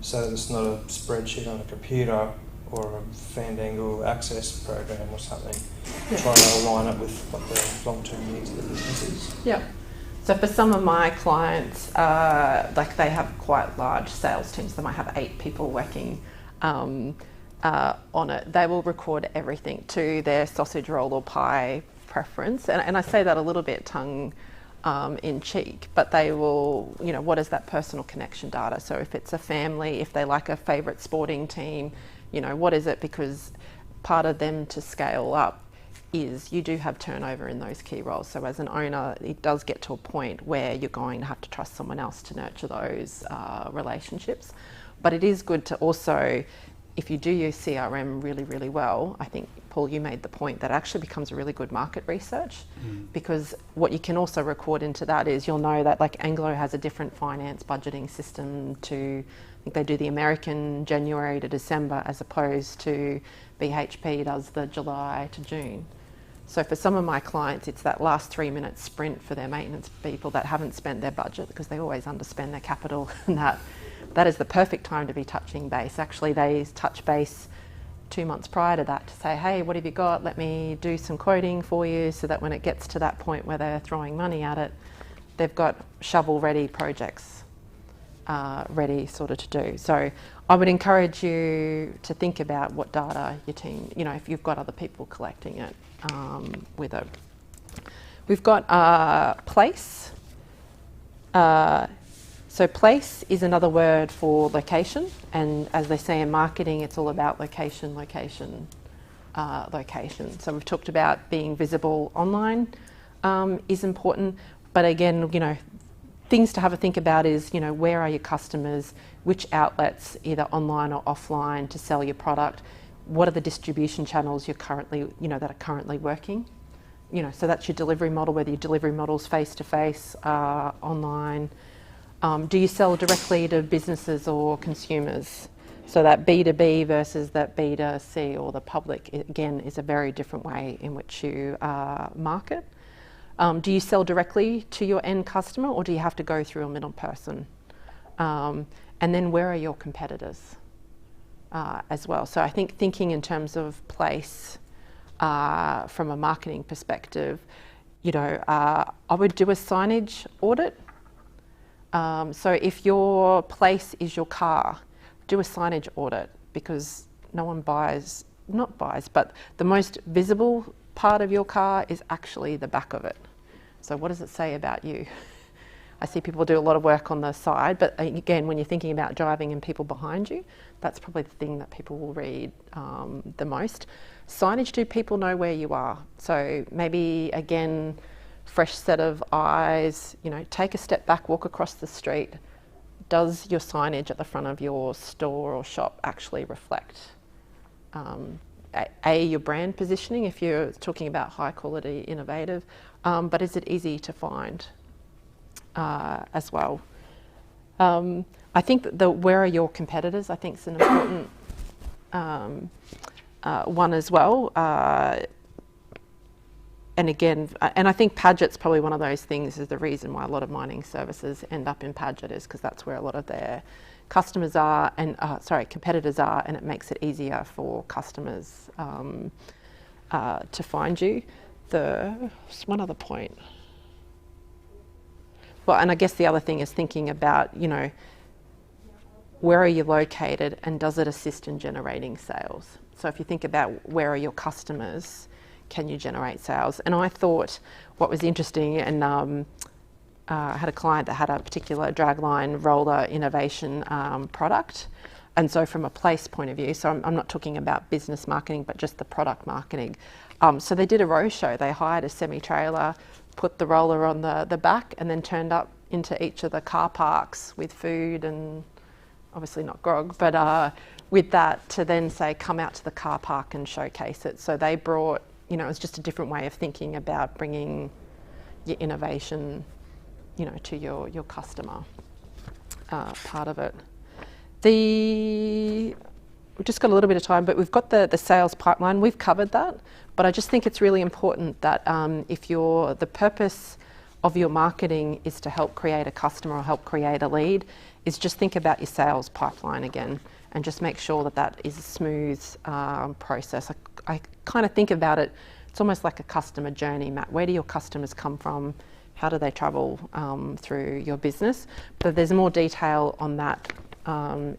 so that it's not a spreadsheet on a computer or a Fandangle access program or something. Trying to align it with what the long-term needs of the business is. Yeah. So for some of my clients, like they have quite large sales teams. They might have 8 people working on it. They will record everything to their sausage roll or pie preference. And I say that a little bit tongue in cheek, but they will, you know, what is that personal connection data? So if it's a family, if they like a favourite sporting team, you know, what is it? Because part of them to scale up is you do have turnover in those key roles. So as an owner, it does get to a point where you're going to have to trust someone else to nurture those relationships. But it is good to also, if you do use CRM really, really well, I think, Paul, you made the point that actually becomes a really good market research, because what you can also record into that is you'll know that like Anglo has a different finance budgeting system to, I think they do the American January to December as opposed to BHP does the July to June. So for some of my clients, it's that last 3-minute sprint for their maintenance people that haven't spent their budget, because they always underspend their capital, and that is the perfect time to be touching base. Actually, they touch base 2 months prior to that to say, hey, what have you got? Let me do some quoting for you, so that when it gets to that point where they're throwing money at it, they've got shovel-ready projects ready sort of to do. So I would encourage you to think about what data your team, you know, if you've got other people collecting it with it. We've got place. So place is another word for location, and as they say in marketing, it's all about location, location, location. So we've talked about being visible online is important, but again, you know, things to have a think about is, you know, where are your customers, which outlets, either online or offline, to sell your product, what are the distribution channels you're currently, you know, that are currently working, you know, so that's your delivery model, whether your delivery model's face-to-face, online. Do you sell directly to businesses or consumers? So that B2B versus that B2C or the public, again, is a very different way in which you market. Do you sell directly to your end customer, or do you have to go through a middle person? And then where are your competitors as well? So I think thinking in terms of place from a marketing perspective, you know, I would do a signage audit. So if your place is your car, do a signage audit, because no one but the most visible part of your car is actually the back of it. So what does it say about you? I see people do a lot of work on the side, but again, when you're thinking about driving and people behind you, that's probably the thing that people will read the most. Signage, do people know where you are? So maybe, again, fresh set of eyes, you know, take a step back, walk across the street. Does your signage at the front of your store or shop actually reflect your brand positioning, if you're talking about high quality, innovative, but is it easy to find as well? I think that where are your competitors, I think is an important one as well. And again, and I think Paget's probably one of those things, is the reason why a lot of mining services end up in Paget, is because that's where a lot of their customers are, and competitors are, and it makes it easier for customers to find you. One other point. Well, and I guess the other thing is thinking about, you know, where are you located, and does it assist in generating sales? So if you think about where are your customers, can you generate sales? And I thought what was interesting, and I had a client that had a particular dragline roller innovation product. And so from a place point of view, so I'm not talking about business marketing, but just the product marketing. So they did a roadshow. They hired a semi-trailer, put the roller on the back and then turned up into each of the car parks with food and obviously not grog, but with that to then say, come out to the car park and showcase it. So they brought, you know, it was just a different way of thinking about bringing your innovation, you know, to your customer part of it. We've just got a little bit of time, but we've got the sales pipeline. We've covered that, but I just think it's really important that if the purpose of your marketing is to help create a customer or help create a lead, is just think about your sales pipeline again and just make sure that that is a smooth process. I kind of think about it, it's almost like a customer journey map. Where do your customers come from? How do they travel through your business? But there's more detail on that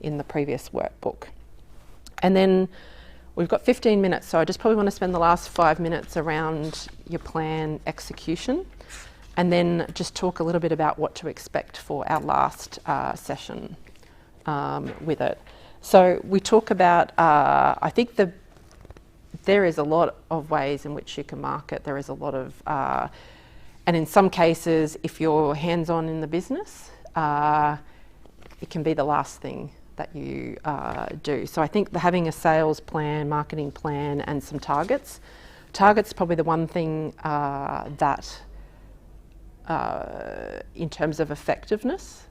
in the previous workbook. And then we've got 15 minutes, so I just probably want to spend the last 5 minutes around your plan execution, and then just talk a little bit about what to expect for our last session with it. So we talk about, I think there is a lot of ways in which you can market. There is a lot of, and in some cases, if you're hands-on in the business, it can be the last thing that you do. So I think having a sales plan, marketing plan, and some targets. Targets probably the one thing that, in terms of effectiveness,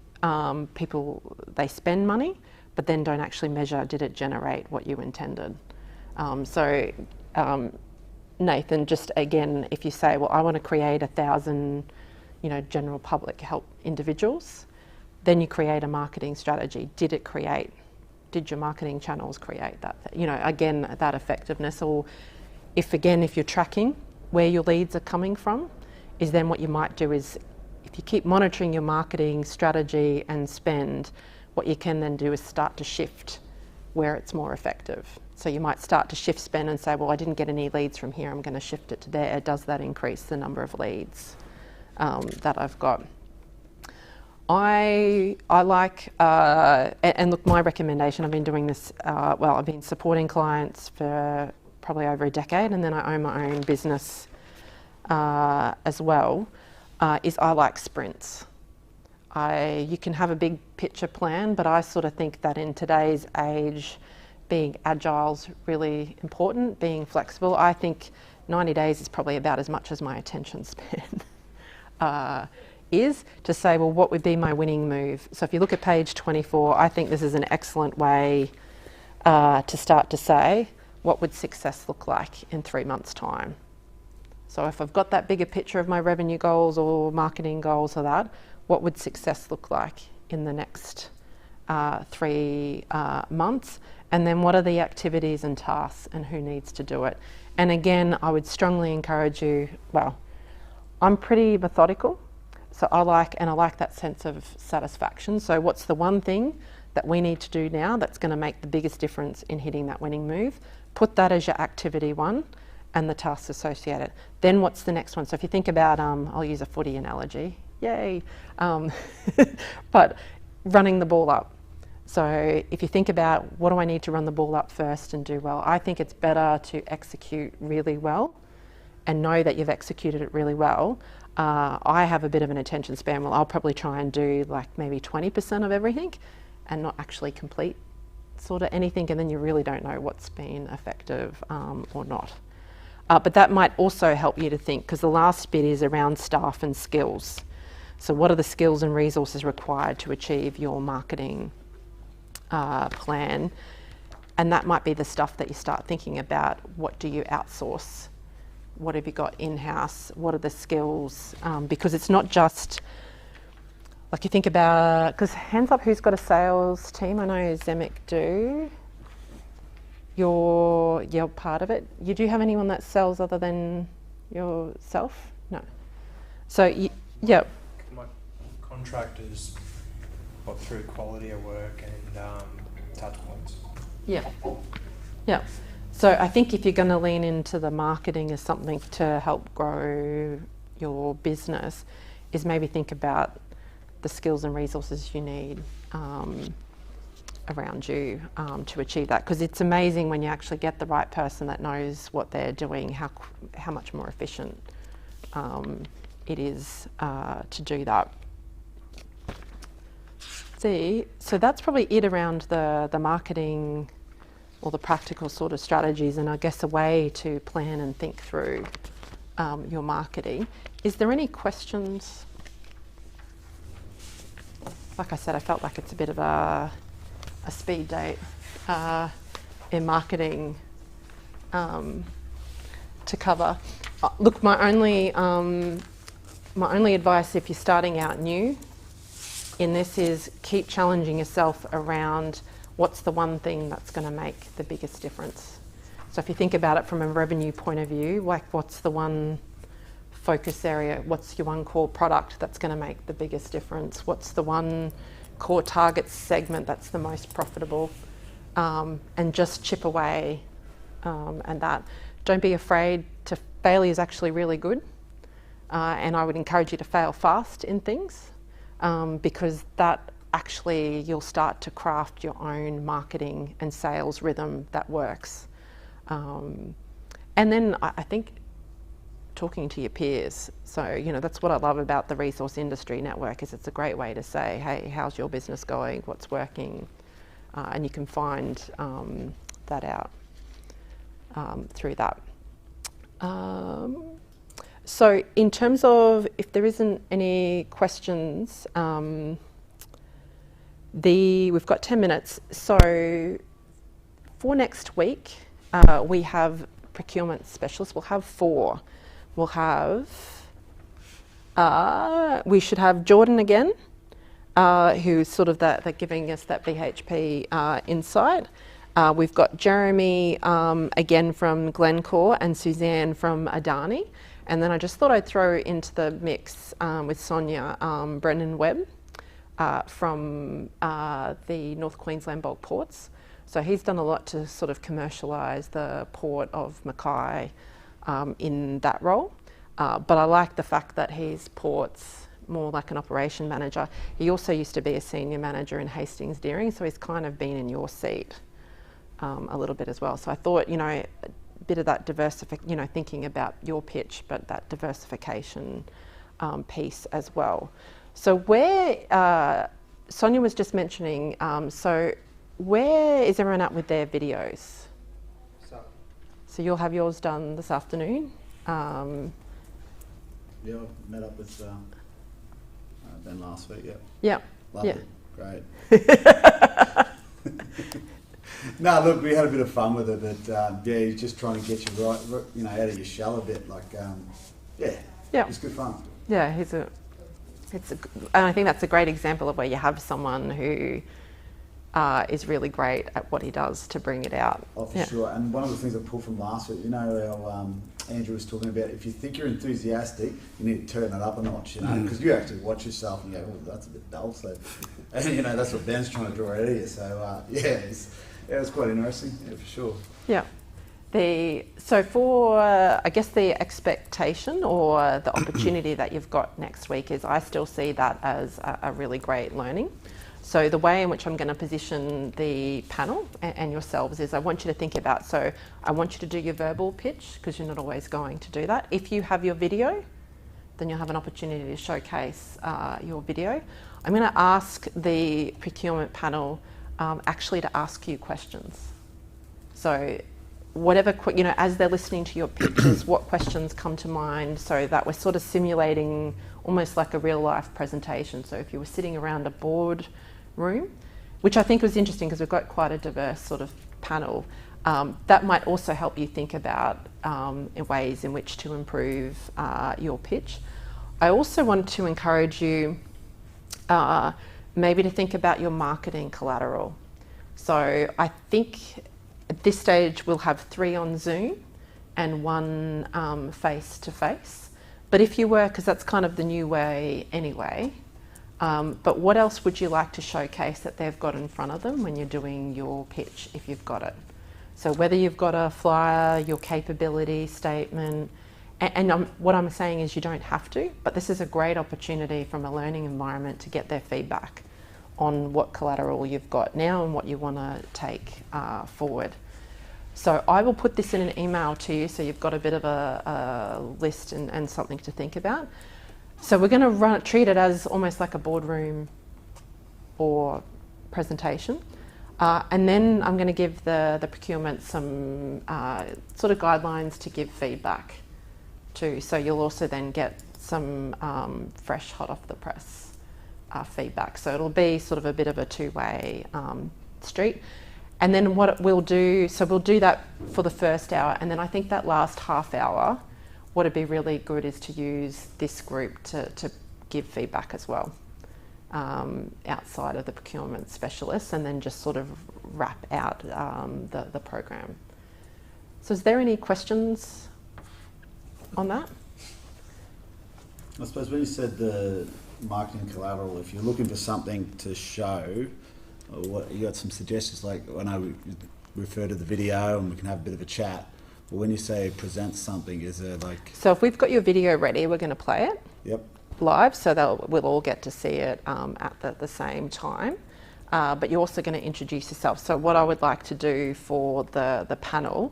people, they spend money, but then don't actually measure, did it generate what you intended? Nathan, just again, if you say, well, I want to create 1,000, you know, general public help individuals, then you create a marketing strategy. Did your marketing channels create that? You know, again, that effectiveness. Or if you're tracking where your leads are coming from, is then what you might do is, if you keep monitoring your marketing strategy and spend, what you can then do is start to shift where it's more effective. So you might start to shift spend and say, well, I didn't get any leads from here, I'm going to shift it to there. Does that increase the number of leads that I've got? I like, and look, my recommendation, I've been doing this, I've been supporting clients for probably over a decade, and then I own my own business as well, is I like sprints. You can have a big picture plan, but I sort of think that in today's age, being agile's really important, being flexible. I think 90 days is probably about as much as my attention span is to say, well, what would be my winning move? So if you look at page 24, I think this is an excellent way to start to say, what would success look like in 3 months' time? So if I've got that bigger picture of my revenue goals or marketing goals or that, what would success look like in the next 3 months? And then what are the activities and tasks and who needs to do it? And again, I would strongly encourage you, well, I'm pretty methodical, so I like that sense of satisfaction. So what's the one thing that we need to do now that's going to make the biggest difference in hitting that winning move? Put that as your activity 1 and the tasks associated. Then what's the next one? So if you think about, I'll use a footy analogy, yay, but running the ball up. So if you think about, what do I need to run the ball up first and do well? I think it's better to execute really well and know that you've executed it really well. I have a bit of an attention span. Well, I'll probably try and do like maybe 20% of everything and not actually complete sort of anything, and then you really don't know what's been effective or not. But that might also help you to think, because the last bit is around staff and skills. So what are the skills and resources required to achieve your marketing plan? And that might be the stuff that you start thinking about. What do you outsource? What have you got in-house? What are the skills? Because it's not just, like you think about, because hands up, who's got a sales team? I know Zemek do. You're part of it. You do have anyone that sells other than yourself? No. So, yeah. My contractors got through quality of work and touch points. Yeah. Yeah. So I think if you're going to lean into the marketing as something to help grow your business, is maybe think about the skills and resources you need around you to achieve that. Because it's amazing when you actually get the right person that knows what they're doing, how much more efficient it is to do that. So that's probably it around the marketing or the practical sort of strategies, and I guess a way to plan and think through your marketing. Is there any questions? Like I said, I felt like it's a bit of a speed date in marketing to cover. Look, my only advice if you're starting out new in this is keep challenging yourself around what's the one thing that's going to make the biggest difference. So if you think about it from a revenue point of view, like what's the one focus area, what's your one core product that's going to make the biggest difference, what's the one core target segment that's the most profitable, and just chip away and that. Don't be afraid to, failure is actually really good, and I would encourage you to fail fast in things, because that actually you'll start to craft your own marketing and sales rhythm that works. And then I think talking to your peers. So, you know, that's what I love about the Resource Industry Network, is it's a great way to say, hey, how's your business going? What's working? And you can find that out through that. So in terms of, if there isn't any questions, we've got 10 minutes. So for next week, we have procurement specialists. We'll have 4. We'll have, we should have Jordan again, who's sort of that giving us that BHP insight. We've got Jeremy again from Glencore and Suzanne from Adani. And then I just thought I'd throw into the mix with Sonia Brennan Webb from the North Queensland Bulk Ports. So he's done a lot to sort of commercialise the port of Mackay in that role. But I like the fact that he's ports more like an operation manager. He also used to be a senior manager in Hastings Deering, so he's kind of been in your seat a little bit as well. So I thought, you know, a bit of that you know, thinking about your pitch, but that diversification piece as well. So where, Sonia was just mentioning, so where is everyone at with their videos? So you'll have yours done this afternoon? Yeah, I met up with Ben last week, yeah. Yeah. Lovely, yeah. Great. No, look, we had a bit of fun with it, but yeah, he's just trying to get you right, you know, out of your shell a bit, like, yeah, it's good fun. Yeah, and I think that's a great example of where you have someone who is really great at what he does to bring it out. Oh, for sure. And one of the things I pulled from last week, you know, how Andrew was talking about, if you think you're enthusiastic, you need to turn it up a notch, you know, because you actually watch yourself and you go, oh, that's a bit dull. So, and, you know, that's what Ben's trying to draw out of you. So, yeah, it was quite interesting, yeah, for sure. Yeah. So for, I guess the expectation or the opportunity that you've got next week is, I still see that as a really great learning. So the way in which I'm going to position the panel and yourselves is, I want you to think about, so I want you to do your verbal pitch, because you're not always going to do that. If you have your video, then you'll have an opportunity to showcase your video. I'm going to ask the procurement panel actually to ask you questions. So whatever, you know, as they're listening to your pitches, what questions come to mind, so that we're sort of simulating almost like a real life presentation. So if you were sitting around a board room, which I think was interesting because we've got quite a diverse sort of panel, that might also help you think about ways in which to improve your pitch. I also want to encourage you maybe to think about your marketing collateral. So I think at this stage we'll have 3 on Zoom and 1 face-to-face. But if you were, because that's kind of the new way anyway, but what else would you like to showcase that they've got in front of them when you're doing your pitch, if you've got it? So whether you've got a flyer, your capability statement, and what I'm saying is you don't have to, but this is a great opportunity from a learning environment to get their feedback on what collateral you've got now and what you want to take forward. So I will put this in an email to you, so you've got a bit of a list and something to think about. So we're going to treat it as almost like a boardroom or presentation. And then I'm going to give the procurement some sort of guidelines to give feedback to. So you'll also then get some fresh, hot off the press feedback. So it'll be sort of a bit of a two-way street. And then what we'll do, so we'll do that for the first hour. And then I think that last half hour, what would be really good is to use this group to give feedback as well. Outside of the procurement specialists, and then just sort of wrap out the program. So is there any questions on that? I suppose when you said the marketing collateral, if you're looking for something to show, or what, you got some suggestions, like I know we refer to the video and we can have a bit of a chat, but when you say present something, is there like... So if we've got your video ready, we're going to play it. Yep. Live, so we'll all get to see it at the same time. But you're also going to introduce yourself. So what I would like to do for the panel,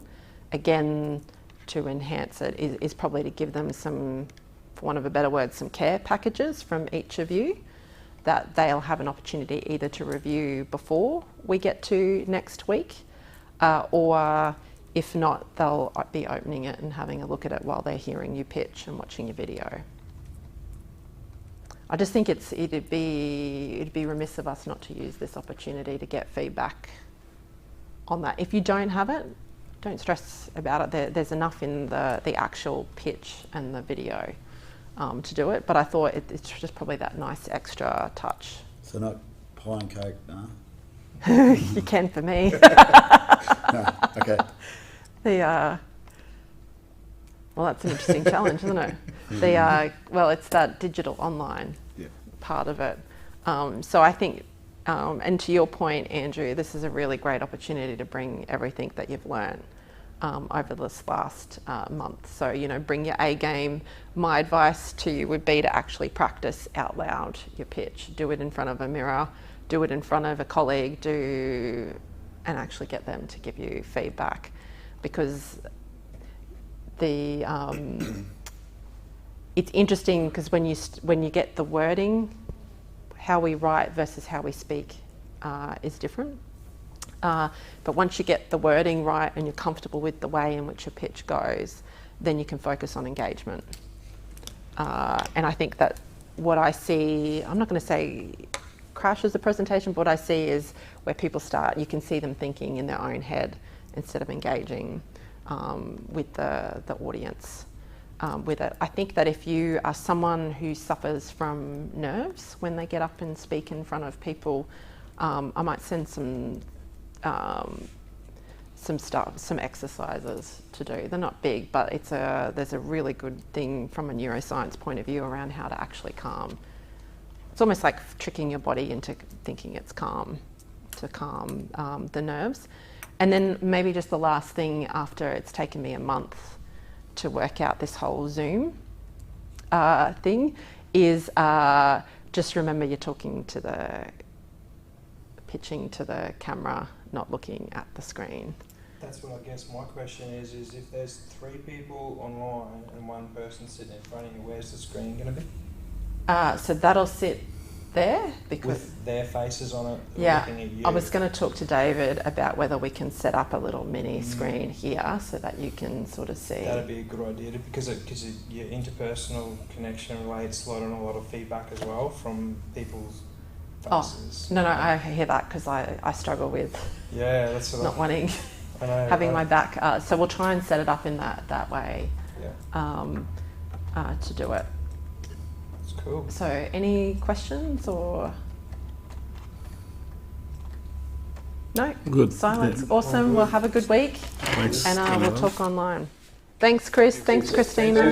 again, to enhance it, is probably to give them some, for want of a better word, some care packages from each of you that they'll have an opportunity either to review before we get to next week, or if not, they'll be opening it and having a look at it while they're hearing you pitch and watching your video. I just think it'd be remiss of us not to use this opportunity to get feedback on that. If you don't have it, don't stress about it. There's enough in the actual pitch and the video to do it. But I thought it's just probably that nice extra touch. So not pie and cake, no? You can for me. No, okay. Well, that's an interesting challenge, isn't it? Well, it's that digital online part of it. So I think, and to your point, Andrew, this is a really great opportunity to bring everything that you've learned over this last month. So, you know, bring your A game. My advice to you would be to actually practice out loud your pitch. Do it in front of a mirror, do it in front of a colleague, and actually get them to give you feedback, because it's interesting because when you get the wording, how we write versus how we speak is different. But once you get the wording right and you're comfortable with the way in which your pitch goes, then you can focus on engagement. And I think that what I see, I'm not going to say crashes the presentation, but what I see is where people you can see them thinking in their own head instead of engaging with the audience with it. I think that if you are someone who suffers from nerves when they get up and speak in front of people, I might send some exercises to do. They're not big, but there's a really good thing from a neuroscience point of view around how to actually calm. It's almost like tricking your body into thinking it's calm, to calm the nerves. And then maybe just the last thing, after it's taken me a month to work out this whole Zoom thing, is just remember you're pitching to the camera, not looking at the screen. That's what I guess my question is if there's 3 people online and 1 person sitting in front of you, where's the screen going to be? So that'll sit there because with their faces on it, yeah, looking at you. I was going to talk to David about whether we can set up a little mini screen here so that you can sort of see. That'd be a good idea because your interpersonal connection relates a lot and a lot of feedback as well from people's faces. Oh, no, I hear that because I struggle with that's what not wanting having my back. So we'll try and set it up in that way to do it. Cool. So any questions or no? Good. Silence. Yeah. Awesome. We'll have a good week. Thanks. And we'll talk online. Thanks, Chris. Thanks, Christina.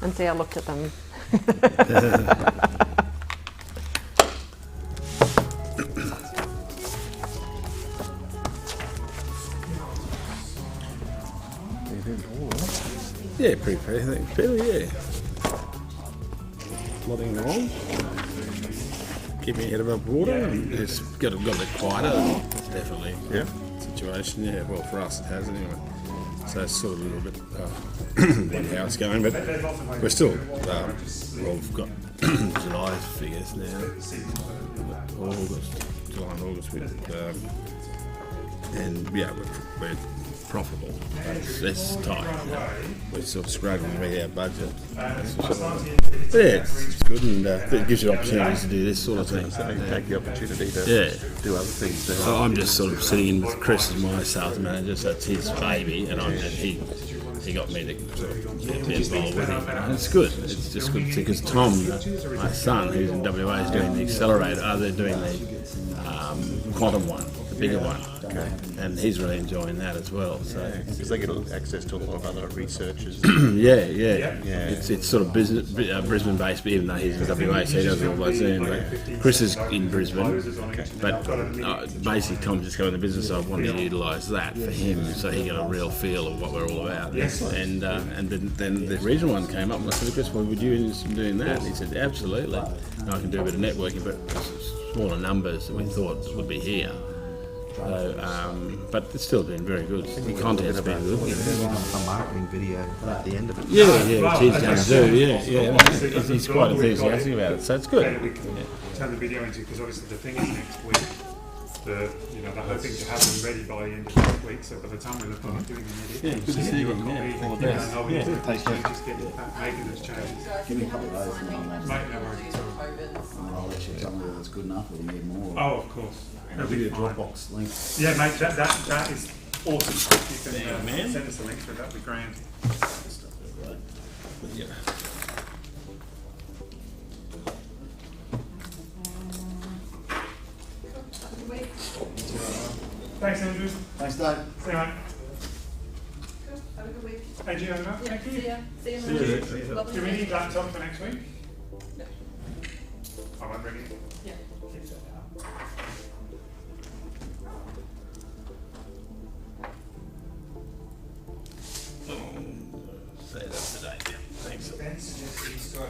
And see, I looked at them. Yeah, pretty fair, yeah. Plodding along, keeping your head above water, and it's got a bit quieter, definitely. Yeah. Situation, yeah. Well, for us it has anyway. So it's sort of a little bit like how it's going, but we're still, we've got July figures now, July and August, and yeah, we're profitable. It's tight. We're sort of struggling with our budget. But yeah, it's good, and it gives you opportunities to do this sort of thing. So you take the opportunity to do other things. So I'm just sort of sitting in with Chris as my sales manager, so it's his baby, and he got me to sort of be involved with him. And it's good. It's just good because Tom, my son, who's in WA, is doing the accelerator. They're doing the quantum one, the bigger one. Okay. And he's really enjoying that as well. So because they get access to a lot of other researchers. yeah. It's sort of Brisbane based, but even though he's in WA, so he does all those things. But Chris is in Brisbane, but basically Tom's just got in the business. So I wanted to utilise that for him, so he got a real feel of what we're all about. And then the regional one came up, and I said, Chris, well, would you be interested in doing that? And he said, absolutely. And I can do a bit of networking, but smaller numbers than we thought would be here. So, but it's still been very good. The content's been good. A marketing video at the end of it. Yeah, which he's going to do. Yeah. He's quite enthusiastic about it, so it's good. Turn the video into, because obviously the thing is next week. They're hoping to have them ready by the end of next week. So by the time we look at doing the edit, good to see you. All the best. Just get making those changes. Give me a couple of those and Mate, no worries at all. I'll let you tell me whether it's good enough or you need more. Oh, of course. I'll give you a Dropbox link. Yeah, mate, that is awesome. You can man. send us a link for it, that'd be grand. Yeah. Thanks, Andrew. Thanks, Dave. See you, mate. Have a good week. Hey, do you know that? Yeah, Thank you. see ya. See you. Do we need laptop for next week? No. I won't bring it. Yeah. Keep that out. Say that today. Thanks. Ben suggested he's got